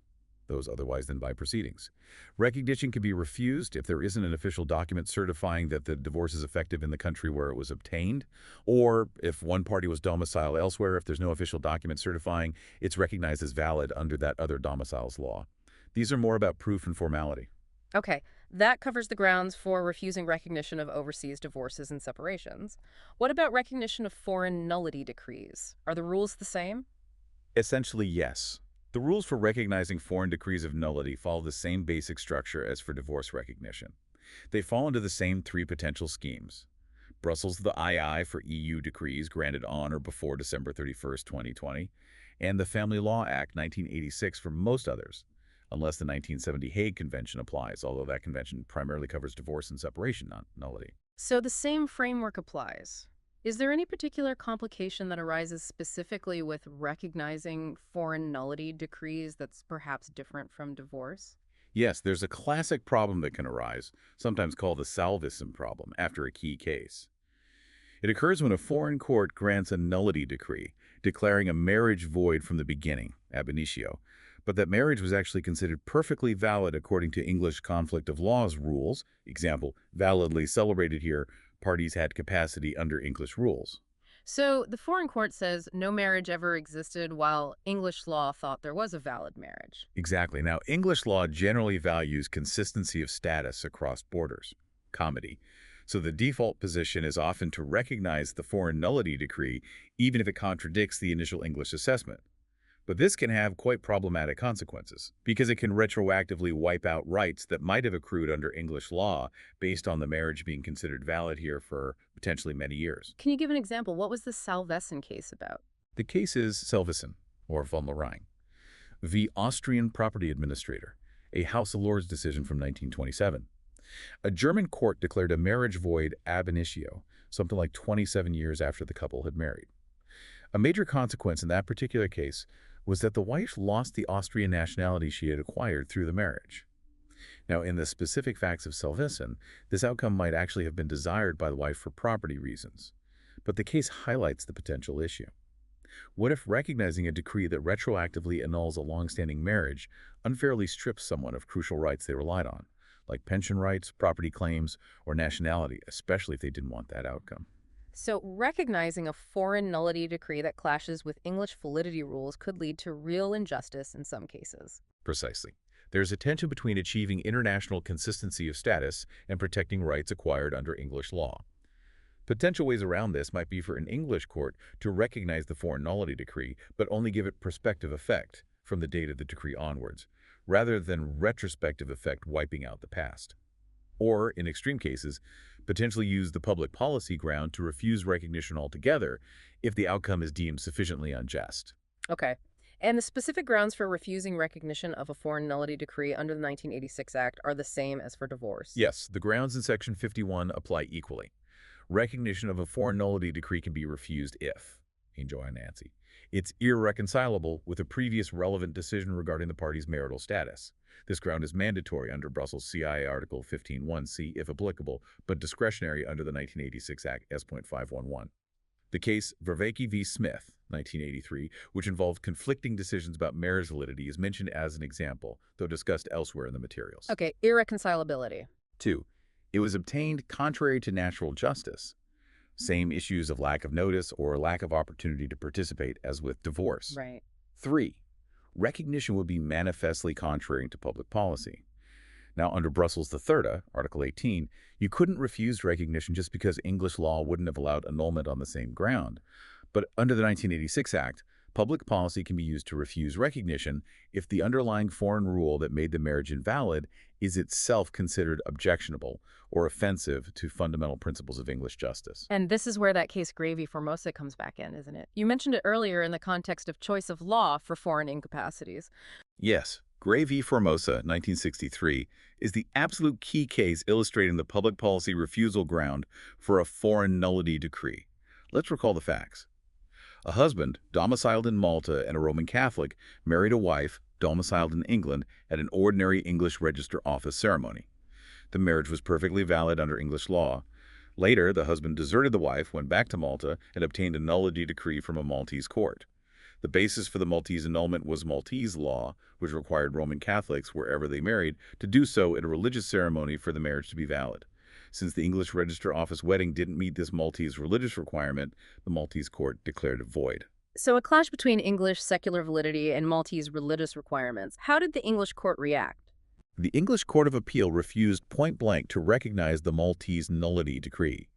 those otherwise than by proceedings. Recognition can be refused if there isn't an official document certifying that the divorce is effective in the country where it was obtained, or if one party was domiciled elsewhere, if there's no official document certifying it's recognized as valid under that other domicile's law. These are more about proof and formality. Okay, that covers the grounds for refusing recognition of overseas divorces and separations. What about recognition of foreign nullity decrees? Are the rules the same? Essentially, yes. The rules for recognizing foreign decrees of nullity follow the same basic structure as for divorce recognition. They fall into the same 3 potential schemes. Brussels the II for EU decrees granted on or before December 31st, 2020, and the Family Law Act 1986 for most others, unless the 1970 Hague Convention applies, although that convention primarily covers divorce and separation, not nullity. So the same framework applies. Is there any particular complication that arises specifically with recognizing foreign nullity decrees that's perhaps different from divorce? Yes, there's a classic problem that can arise, sometimes called the salvism problem, after a key case. It occurs when a foreign court grants a nullity decree, declaring a marriage void from the beginning, ab initio, but that marriage was actually considered perfectly valid according to English conflict of laws rules, example, validly celebrated here, parties had capacity under English rules. So the foreign court says no marriage ever existed while English law thought there was a valid marriage. Exactly. Now, English law generally values consistency of status across borders, comity. So the default position is often to recognize the foreign nullity decree, even if it contradicts the initial English assessment. But this can have quite problematic consequences, because it can retroactively wipe out rights that might have accrued under English law based on the marriage being considered valid here for potentially many years. Can you give an example? What was the Salveson case about? The case is Selvissen, or von Lorraine, v. Austrian Property Administrator, a House of Lords decision from 1927. A German court declared a marriage void ab initio, something like 27 years after the couple had married. A major consequence in that particular case was that the wife lost the Austrian nationality she had acquired through the marriage. Now, in the specific facts of Selvissen, this outcome might actually have been desired by the wife for property reasons, but the case highlights the potential issue. What if recognizing a decree that retroactively annuls a long-standing marriage unfairly strips someone of crucial rights they relied on, like pension rights, property claims, or nationality, especially if they didn't want that outcome? So recognizing a foreign nullity decree that clashes with English validity rules could lead to real injustice in some cases. Precisely. There's a tension between achieving international consistency of status and protecting rights acquired under English law. Potential ways around this might be for an English court to recognize the foreign nullity decree, but only give it prospective effect from the date of the decree onwards, rather than retrospective effect wiping out the past. Or, in extreme cases, potentially use the public policy ground to refuse recognition altogether if the outcome is deemed sufficiently unjust. Okay. And the specific grounds for refusing recognition of a foreign nullity decree under the 1986 Act are the same as for divorce. Yes, the grounds in Section 51 apply equally. Recognition of a foreign nullity decree can be refused if, enjoy Nancy, it's irreconcilable with a previous relevant decision regarding the party's marital status. This ground is mandatory under Brussels CIA Article 15(1)(c) if applicable, but discretionary under the 1986 Act S.511. The case Vervaeke v. Smith, 1983, which involved conflicting decisions about marriage validity, is mentioned as an example, though discussed elsewhere in the materials. Okay, irreconcilability. 2. It was obtained contrary to natural justice. Same issues of lack of notice or lack of opportunity to participate as with divorce. Right. 3. Recognition would be manifestly contrary to public policy. Now, under Brussels III, Article 18, you couldn't refuse recognition just because English law wouldn't have allowed annulment on the same ground. But under the 1986 Act, public policy can be used to refuse recognition if the underlying foreign rule that made the marriage invalid is itself considered objectionable or offensive to fundamental principles of English justice. And this is where that case Gravy Formosa comes back in, isn't it? You mentioned it earlier in the context of choice of law for foreign incapacities. Yes, Gray v. Formosa, 1963, is the absolute key case illustrating the public policy refusal ground for a foreign nullity decree. Let's recall the facts. A husband, domiciled in Malta and a Roman Catholic, married a wife, domiciled in England, at an ordinary English Register Office ceremony. The marriage was perfectly valid under English law. Later, the husband deserted the wife, went back to Malta, and obtained a nullity decree from a Maltese court. The basis for the Maltese annulment was Maltese law, which required Roman Catholics, wherever they married, to do so in a religious ceremony for the marriage to be valid. Since the English Register Office wedding didn't meet this Maltese religious requirement, the Maltese court declared it void. So a clash between English secular validity and Maltese religious requirements. How did the English court react? The English Court of Appeal refused point-blank to recognize the Maltese nullity decree.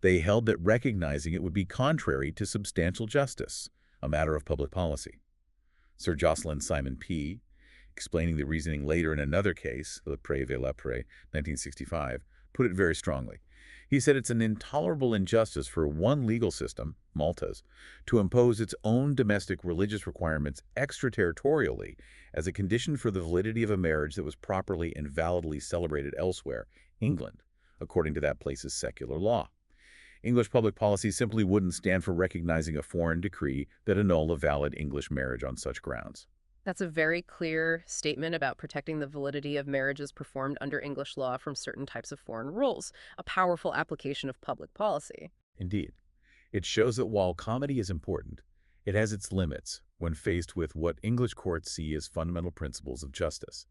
They held that recognizing it would be contrary to substantial justice, a matter of public policy. Sir Jocelyn Simon P., explaining the reasoning later in another case, Lepre v. Lepre, 1965, put it very strongly. He said it's an intolerable injustice for one legal system, Malta's, to impose its own domestic religious requirements extraterritorially as a condition for the validity of a marriage that was properly and validly celebrated elsewhere, England, according to that place's secular law. English public policy simply wouldn't stand for recognizing a foreign decree that annulled a valid English marriage on such grounds. That's a very clear statement about protecting the validity of marriages performed under English law from certain types of foreign rules, a powerful application of public policy. Indeed, it shows that while comedy is important, it has its limits when faced with what English courts see as fundamental principles of justice.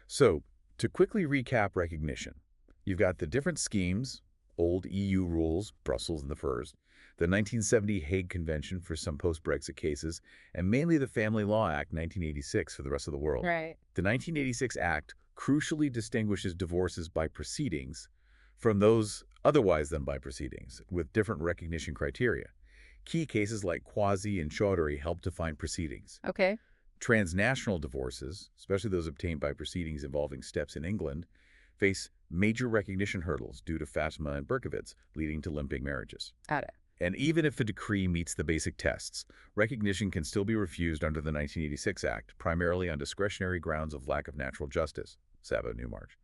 So, to quickly recap recognition, you've got the different schemes, old EU rules, Brussels and the first, the 1970 Hague Convention for some post-Brexit cases, and mainly the Family Law Act 1986 for the rest of the world. Right. The 1986 Act crucially distinguishes divorces by proceedings from those otherwise than by proceedings, with different recognition criteria. Key cases like Quasi and Chaudhary help define proceedings. Okay. Transnational divorces, especially those obtained by proceedings involving steps in England, face major recognition hurdles due to Fatima and Berkowitz, leading to limping marriages. Got it. And even if a decree meets the basic tests, recognition can still be refused under the 1986 Act, primarily on discretionary grounds of lack of natural justice, Sabo Newmarch,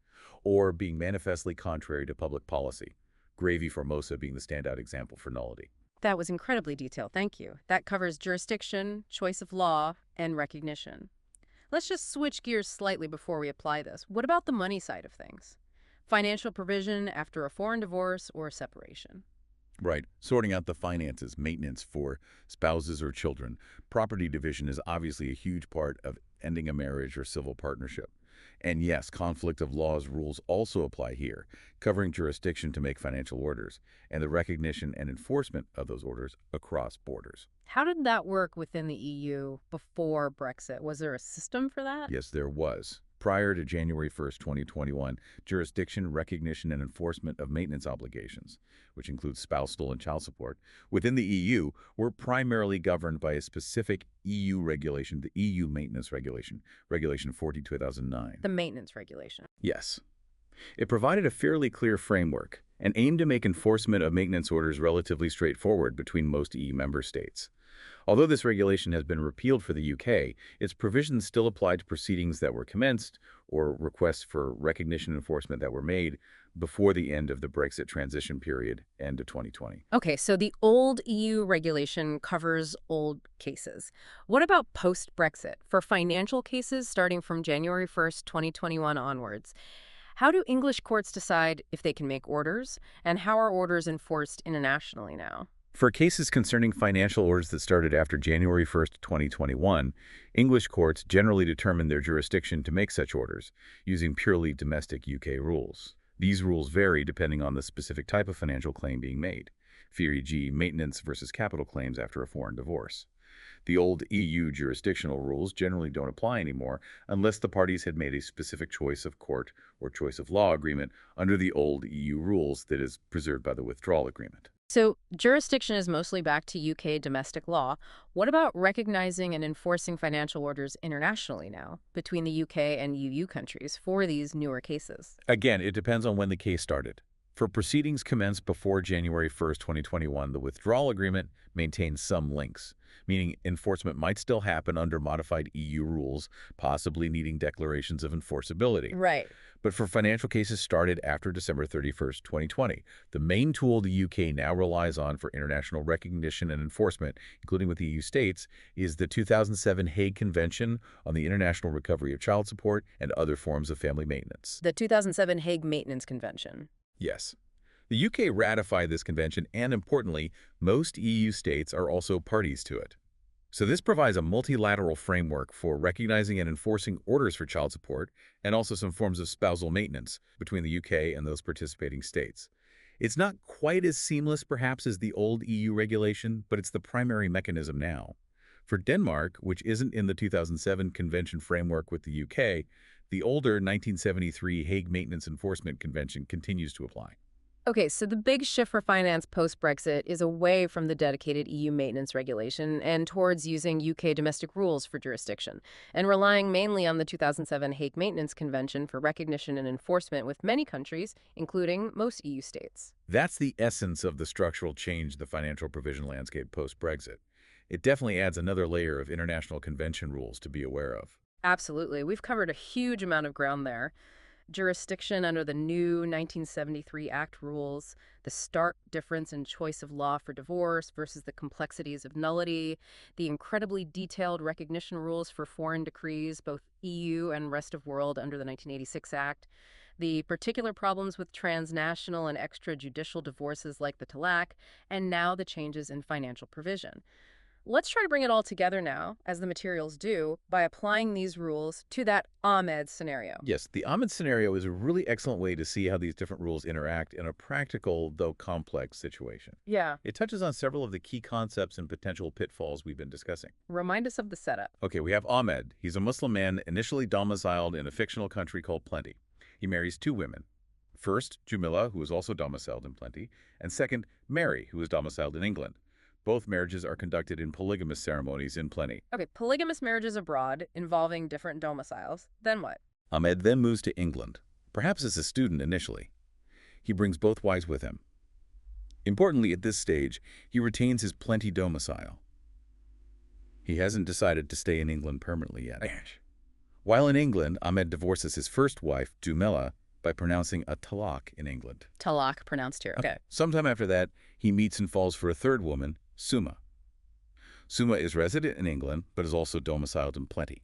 or being manifestly contrary to public policy, Gray v. Formosa being the standout example for nullity. That was incredibly detailed, thank you. That covers jurisdiction, choice of law, and recognition. Let's just switch gears slightly before we apply this. What about the money side of things? Financial provision after a foreign divorce or separation. Right. Sorting out the finances, maintenance for spouses or children. Property division is obviously a huge part of ending a marriage or civil partnership. And yes, conflict of laws rules also apply here, covering jurisdiction to make financial orders, and the recognition and enforcement of those orders across borders. How did that work within the EU before Brexit? Was there a system for that? Yes, there was. Prior to January 1st, 2021, jurisdiction, recognition, and enforcement of maintenance obligations, which includes spousal and child support, within the EU were primarily governed by a specific EU regulation, the EU Maintenance Regulation, Regulation 40/2009. The maintenance regulation. Yes. It provided a fairly clear framework and aimed to make enforcement of maintenance orders relatively straightforward between most EU member states. Although this regulation has been repealed for the UK, its provisions still apply to proceedings that were commenced or requests for recognition enforcement that were made before the end of the Brexit transition period, end of 2020. Okay, so the old EU regulation covers old cases. What about post-Brexit? For financial cases starting from January 1st, 2021 onwards, how do English courts decide if they can make orders, and how are orders enforced internationally now? For cases concerning financial orders that started after January 1st, 2021, English courts generally determine their jurisdiction to make such orders, using purely domestic UK rules. These rules vary depending on the specific type of financial claim being made. Theory G, maintenance versus capital claims after a foreign divorce. The old EU jurisdictional rules generally don't apply anymore unless the parties had made a specific choice of court or choice of law agreement under the old EU rules that is preserved by the withdrawal agreement. So jurisdiction is mostly back to UK domestic law. What about recognizing and enforcing financial orders internationally now between the UK and EU countries for these newer cases? Again, it depends on when the case started. For proceedings commenced before January 1st, 2021, the withdrawal agreement maintains some links, meaning enforcement might still happen under modified EU rules, possibly needing declarations of enforceability. Right. But for financial cases started after December 31st, 2020, the main tool the UK now relies on for international recognition and enforcement, including with EU states, is the 2007 Hague Convention on the International Recovery of Child Support and Other Forms of Family Maintenance. The 2007 Hague Maintenance Convention. Yes. The UK ratified this convention, and importantly, most EU states are also parties to it. So this provides a multilateral framework for recognizing and enforcing orders for child support and also some forms of spousal maintenance between the UK and those participating states. It's not quite as seamless, perhaps, as the old EU regulation, but it's the primary mechanism now. For Denmark, which isn't in the 2007 convention framework with the UK, the older 1973 Hague Maintenance Enforcement Convention continues to apply. Okay, so the big shift for finance post-Brexit is away from the dedicated EU maintenance regulation and towards using UK domestic rules for jurisdiction, and relying mainly on the 2007 Hague Maintenance Convention for recognition and enforcement with many countries, including most EU states. That's the essence of the structural change the financial provision landscape post-Brexit. It definitely adds another layer of international convention rules to be aware of. Absolutely. We've covered a huge amount of ground there. Jurisdiction under the new 1973 Act rules, the stark difference in choice of law for divorce versus the complexities of nullity, the incredibly detailed recognition rules for foreign decrees, both EU and rest of world under the 1986 Act, the particular problems with transnational and extrajudicial divorces like the talaq, and now the changes in financial provision. Let's try to bring it all together now, as the materials do, by applying these rules to that Ahmed scenario. Yes, the Ahmed scenario is a really excellent way to see how these different rules interact in a practical, though complex, situation. Yeah. It touches on several of the key concepts and potential pitfalls we've been discussing. Remind us of the setup. Okay, we have Ahmed. He's a Muslim man initially domiciled in a fictional country called Plenty. He marries two women. First, Jamila, who is also domiciled in Plenty, and second, Mary, who is domiciled in England. Both marriages are conducted in polygamous ceremonies in Plenty. Okay, polygamous marriages abroad involving different domiciles. Then what? Ahmed then moves to England, perhaps as a student initially. He brings both wives with him. Importantly, at this stage, he retains his Plenty domicile. He hasn't decided to stay in England permanently yet. While in England, Ahmed divorces his first wife, Jamila, by pronouncing a talaq in England. Talaq pronounced here. Okay. Sometime after that, he meets and falls for a third woman, Suma. Suma is resident in England, but is also domiciled in Plenty.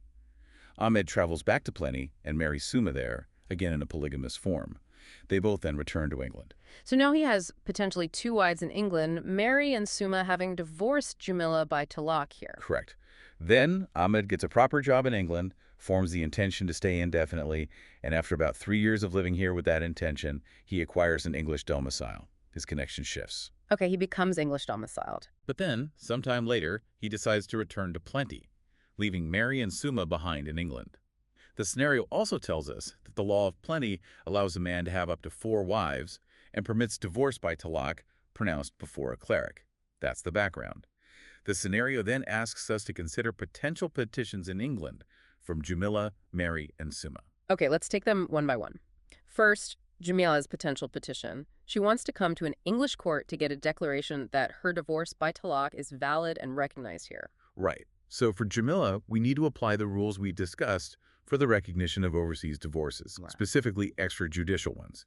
Ahmed travels back to Plenty and marries Suma there, again in a polygamous form. They both then return to England. So now he has potentially two wives in England, Mary and Suma having divorced Jamila by talaq here. Correct. Then Ahmed gets a proper job in England, forms the intention to stay indefinitely, and after about 3 years of living here with that intention, he acquires an English domicile. His connection shifts. Okay, he becomes English domiciled. But then, sometime later, he decides to return to Plenty, leaving Mary and Suma behind in England. The scenario also tells us that the law of Plenty allows a man to have up to 4 wives and permits divorce by talaq pronounced before a cleric. That's the background. The scenario then asks us to consider potential petitions in England from Jamila, Mary, and Suma. Okay, let's take them one by one. First, Jamila's potential petition. She wants to come to an English court to get a declaration that her divorce by talaq is valid and recognized here. Right. So for Jamila, we need to apply the rules we discussed for the recognition of overseas divorces, Right. specifically extrajudicial ones.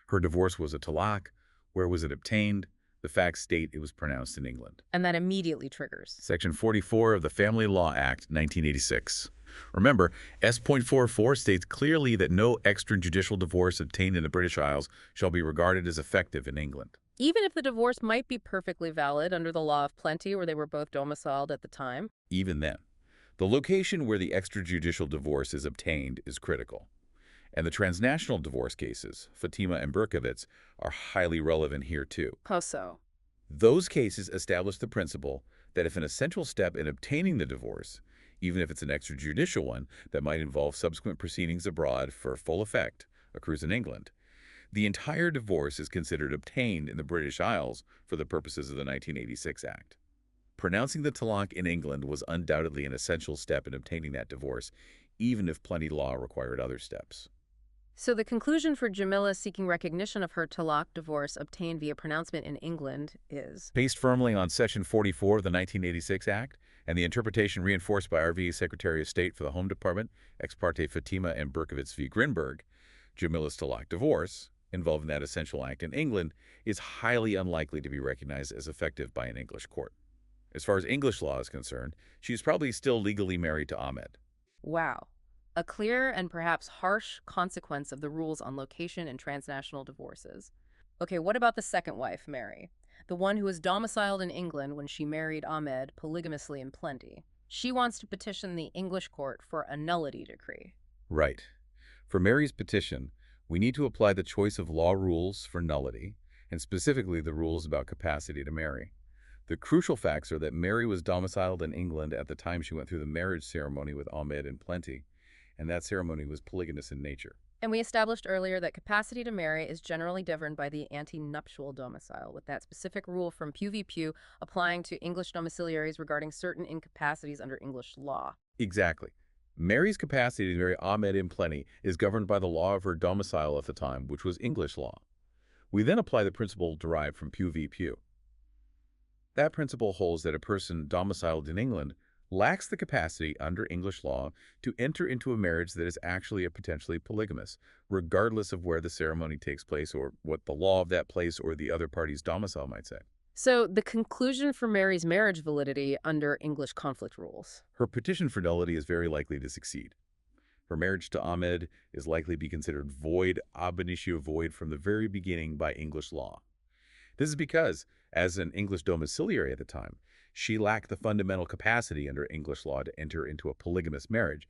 Her divorce was a talaq. Where was it obtained? The facts state it was pronounced in England. And that immediately triggers. Section 44 of the Family Law Act, 1986. Remember, S.44 states clearly that no extrajudicial divorce obtained in the British Isles shall be regarded as effective in England. Even if the divorce might be perfectly valid under the law of Plenty where they were both domiciled at the time. Even then, the location where the extrajudicial divorce is obtained is critical. And the transnational divorce cases, Fatima and Berkovitz, are highly relevant here too. How so? Those cases establish the principle that if an essential step in obtaining the divorce, even if it's an extrajudicial one that might involve subsequent proceedings abroad for full effect, occurs in England, the entire divorce is considered obtained in the British Isles for the purposes of the 1986 Act. Pronouncing the talaq in England was undoubtedly an essential step in obtaining that divorce, even if plenty law required other steps. So the conclusion for Jamila seeking recognition of her talaq divorce obtained via pronouncement in England is... Based firmly on Section 44 of the 1986 Act, and the interpretation reinforced by RV Secretary of State for the Home Department, ex parte Fatima and Berkowitz v. Grinberg, Jamila's talaq divorce, involving that essential act in England, is highly unlikely to be recognized as effective by an English court. As far as English law is concerned, she is probably still legally married to Ahmed. Wow. A clear and perhaps harsh consequence of the rules on location and transnational divorces. Okay, what about the second wife, Mary? The one who was domiciled in England when she married Ahmed polygamously in plenty. She wants to petition the English court for a nullity decree. Right. For Mary's petition, we need to apply the choice of law rules for nullity, and specifically the rules about capacity to marry. The crucial facts are that Mary was domiciled in England at the time she went through the marriage ceremony with Ahmed in plenty, and that ceremony was polygamous in nature. And we established earlier that capacity to marry is generally governed by the ante-nuptial domicile, with that specific rule from Pew v. Pew applying to English domiciliaries regarding certain incapacities under English law. Exactly. Mary's capacity to marry Ahmed in plenty is governed by the law of her domicile at the time, which was English law. We then apply the principle derived from Pew v. Pew. That principle holds that a person domiciled in England lacks the capacity under English law to enter into a marriage that is actually a potentially polygamous, regardless of where the ceremony takes place or what the law of that place or the other party's domicile might say. So the conclusion for Mary's marriage validity under English conflict rules. Her petition for nullity is very likely to succeed. Her marriage to Ahmed is likely to be considered void, ab initio void from the very beginning by English law. This is because, as an English domiciliary at the time, she lacked the fundamental capacity under English law to enter into a polygamous marriage,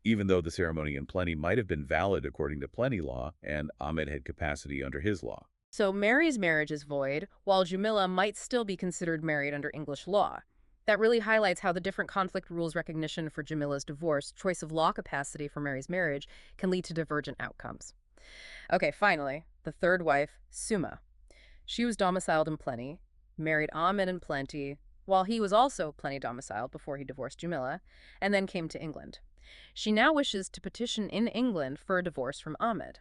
even though the ceremony in plenty might have been valid according to plenty law and Ahmed had capacity under his law. So Mary's marriage is void, while Jamila might still be considered married under English law. That really highlights how the different conflict rules recognition for Jamila's divorce, choice of law capacity for Mary's marriage, can lead to divergent outcomes. Okay, finally, the third wife, Suma. She was domiciled in plenty, married Ahmed in plenty, while he was also plenty domiciled before he divorced Jamila, and then came to England. She now wishes to petition in England for a divorce from Ahmed.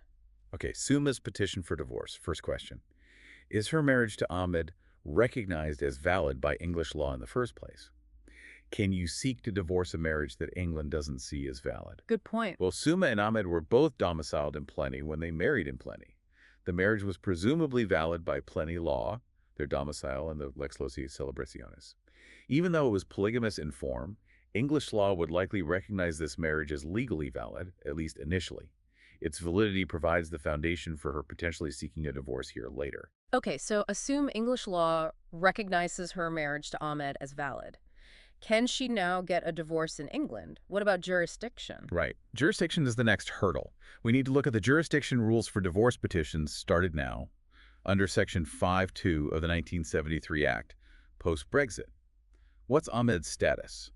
Okay, Suma's petition for divorce. First question. Is her marriage to Ahmed recognized as valid by English law in the first place? Can you seek to divorce a marriage that England doesn't see as valid? Good point. Well, Suma and Ahmed were both domiciled in plenty when they married in plenty. The marriage was presumably valid by plenty law, their domicile and the lex loci celebrationis. Even though it was polygamous in form, English law would likely recognize this marriage as legally valid, at least initially. Its validity provides the foundation for her potentially seeking a divorce here later. Okay, so assume English law recognizes her marriage to Ahmed as valid. Can she now get a divorce in England? What about jurisdiction? Right. Jurisdiction is the next hurdle. We need to look at the jurisdiction rules for divorce petitions started now under Section 5.2 of the 1973 Act, post-Brexit. What's Ahmed's status?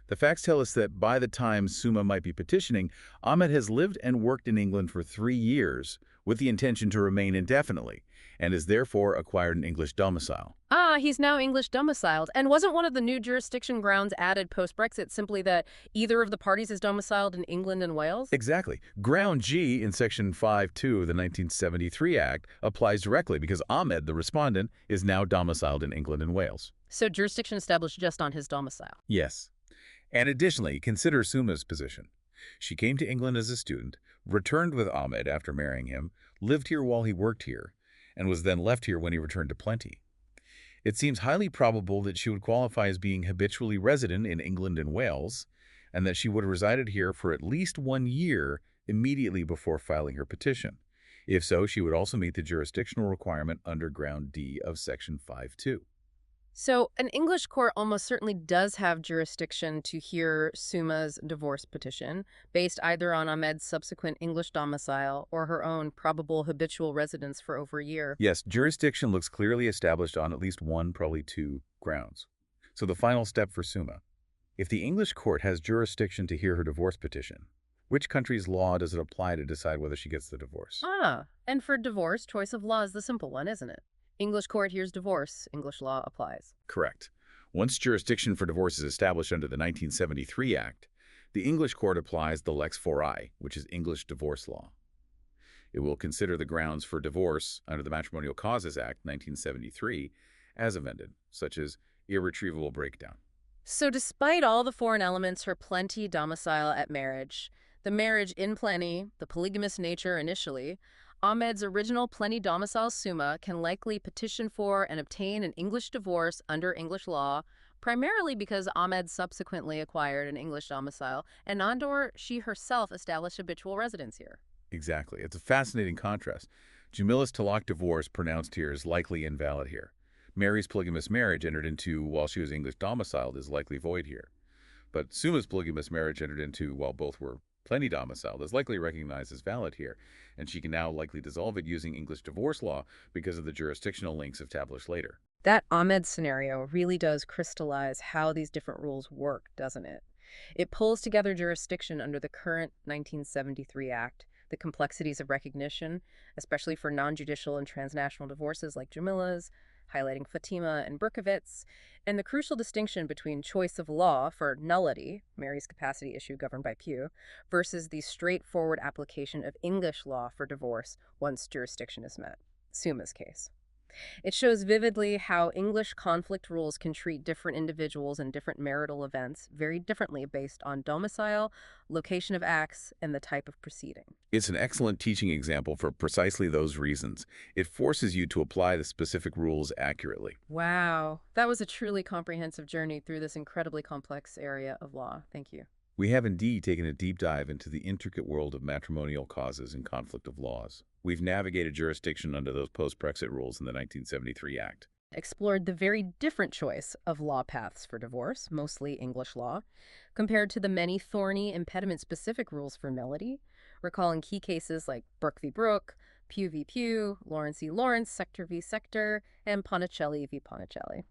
The facts tell us that by the time Suma might be petitioning, Ahmed has lived and worked in England for 3 years with the intention to remain indefinitely, and has therefore acquired an English domicile. He's now English domiciled. And wasn't one of the new jurisdiction grounds added post-Brexit simply that either of the parties is domiciled in England and Wales? Exactly. Ground G in Section 5.2 of the 1973 Act applies directly because Ahmed, the respondent, is now domiciled in England and Wales. So jurisdiction established just on his domicile. Yes. And additionally, consider Suma's position. She came to England as a student, returned with Ahmed after marrying him, lived here while he worked here, and was then left here when he returned to plenty. It seems highly probable that she would qualify as being habitually resident in England and Wales, and that she would have resided here for at least 1 year immediately before filing her petition. If so, she would also meet the jurisdictional requirement under Ground D of Section 5.2. So, an English court almost certainly does have jurisdiction to hear Suma's divorce petition, based either on Ahmed's subsequent English domicile or her own probable habitual residence for over a year. Yes, jurisdiction looks clearly established on at least one, probably two, grounds. So the final step for Suma. If the English court has jurisdiction to hear her divorce petition, which country's law does it apply to decide whether she gets the divorce? And for divorce, choice of law is the simple one, isn't it? English court hears divorce, English law applies. Correct. Once jurisdiction for divorce is established under the 1973 Act, the English court applies the Lex 4I, which is English divorce law. It will consider the grounds for divorce under the Matrimonial Causes Act 1973 as amended, such as irretrievable breakdown. So, despite all the foreign elements for plenty domicile at marriage, the marriage in plenty, the polygamous nature initially, Ahmed's original plenty domicile Suma can likely petition for and obtain an English divorce under English law, primarily because Ahmed subsequently acquired an English domicile, and Nandor, she herself established habitual residence here. Exactly. It's a fascinating contrast. Jamila's talaq divorce pronounced here is likely invalid here. Mary's polygamous marriage entered into while she was English domiciled is likely void here. But Suma's polygamous marriage entered into while both were plenty domiciled is likely recognized as valid here, and she can now likely dissolve it using English divorce law because of the jurisdictional links established later. That Ahmed scenario really does crystallize how these different rules work, doesn't it? It pulls together jurisdiction under the current 1973 Act, the complexities of recognition, especially for non-judicial and transnational divorces like Jamila's, highlighting Fatima and Berkovitz, and the crucial distinction between choice of law for nullity, Mary's capacity issue governed by Pew, versus the straightforward application of English law for divorce once jurisdiction is met, Suma's case. It shows vividly how English conflict rules can treat different individuals and different marital events very differently based on domicile, location of acts, and the type of proceeding. It's an excellent teaching example for precisely those reasons. It forces you to apply the specific rules accurately. Wow, that was a truly comprehensive journey through this incredibly complex area of law. Thank you. We have indeed taken a deep dive into the intricate world of matrimonial causes and conflict of laws. We've navigated jurisdiction under those post-Brexit rules in the 1973 Act. Explored the very different choice of law paths for divorce, mostly English law, compared to the many thorny impediment-specific rules for nullity, recalling key cases like Brooke v. Brooke, Pugh v. Pugh, Lawrence v. Lawrence, Sector v. Sector, and Ponticelli v. Ponticelli.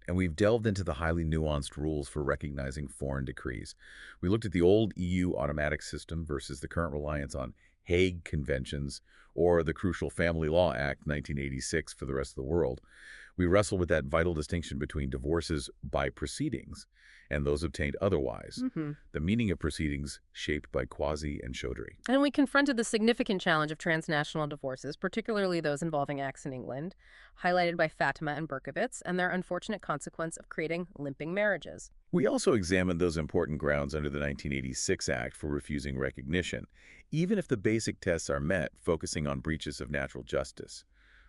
And we've delved into the highly nuanced rules for recognizing foreign decrees. We looked at the old EU automatic system versus the current reliance on Hague Conventions or the crucial Family Law Act 1986 for the rest of the world. We wrestle with that vital distinction between divorces by proceedings and those obtained otherwise, the meaning of proceedings shaped by quasi and chaudhry. And we confronted the significant challenge of transnational divorces, particularly those involving acts in England, highlighted by Fatima and Berkovitz, and their unfortunate consequence of creating limping marriages. We also examined those important grounds under the 1986 Act for refusing recognition, even if the basic tests are met, focusing on breaches of natural justice,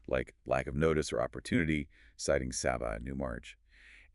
like lack of notice or opportunity, citing Saba and Newmarch,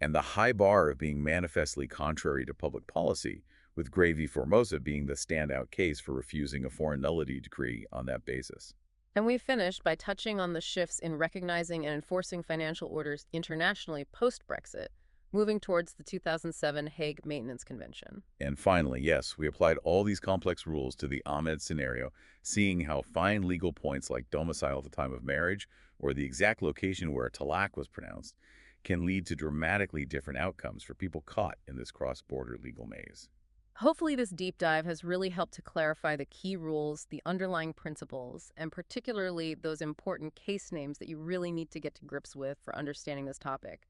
and the high bar of being manifestly contrary to public policy, with Gray v. Formosa being the standout case for refusing a foreign nullity decree on that basis. And we finished by touching on the shifts in recognizing and enforcing financial orders internationally post-Brexit, moving towards the 2007 Hague Maintenance Convention. And finally, yes, we applied all these complex rules to the Ahmed scenario, seeing how fine legal points like domicile at the time of marriage or the exact location where a talaq was pronounced can lead to dramatically different outcomes for people caught in this cross-border legal maze. Hopefully this deep dive has really helped to clarify the key rules, the underlying principles, and particularly those important case names that you really need to get to grips with for understanding this topic.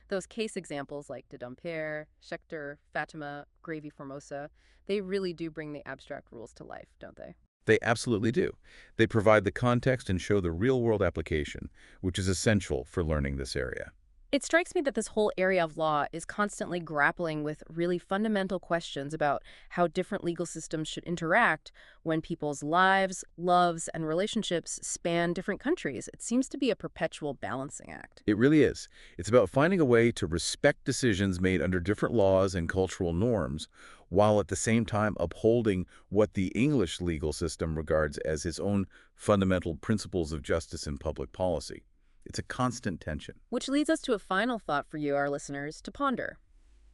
Those case examples like de Dampierre, Schechter, Fatima, Gray v. Formosa, they really do bring the abstract rules to life, don't they? They absolutely do. They provide the context and show the real-world application, which is essential for learning this area. It strikes me that this whole area of law is constantly grappling with really fundamental questions about how different legal systems should interact when people's lives, loves, and relationships span different countries. It seems to be a perpetual balancing act. It really is. It's about finding a way to respect decisions made under different laws and cultural norms, while at the same time upholding what the English legal system regards as its own fundamental principles of justice and public policy. It's a constant tension. Which leads us to a final thought for you, our listeners, to ponder.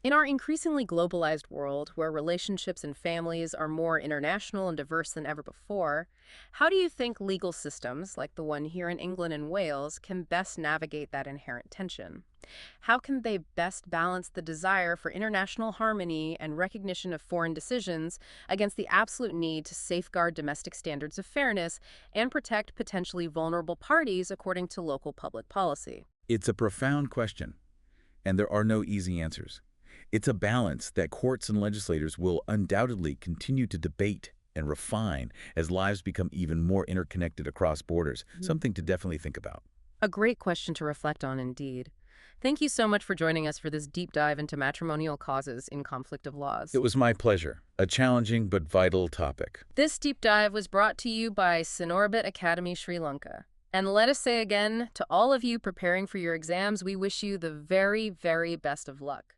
In our increasingly globalized world, where relationships and families are more international and diverse than ever before, how do you think legal systems, like the one here in England and Wales, can best navigate that inherent tension? How can they best balance the desire for international harmony and recognition of foreign decisions against the absolute need to safeguard domestic standards of fairness and protect potentially vulnerable parties according to local public policy? It's a profound question, and there are no easy answers. It's a balance that courts and legislators will undoubtedly continue to debate and refine as lives become even more interconnected across borders, something to definitely think about. A great question to reflect on indeed. Thank you so much for joining us for this deep dive into matrimonial causes in conflict of laws. It was my pleasure. A challenging but vital topic. This deep dive was brought to you by Sinorbit Academy, Sri Lanka. And let us say again, to all of you preparing for your exams, we wish you the very, very best of luck.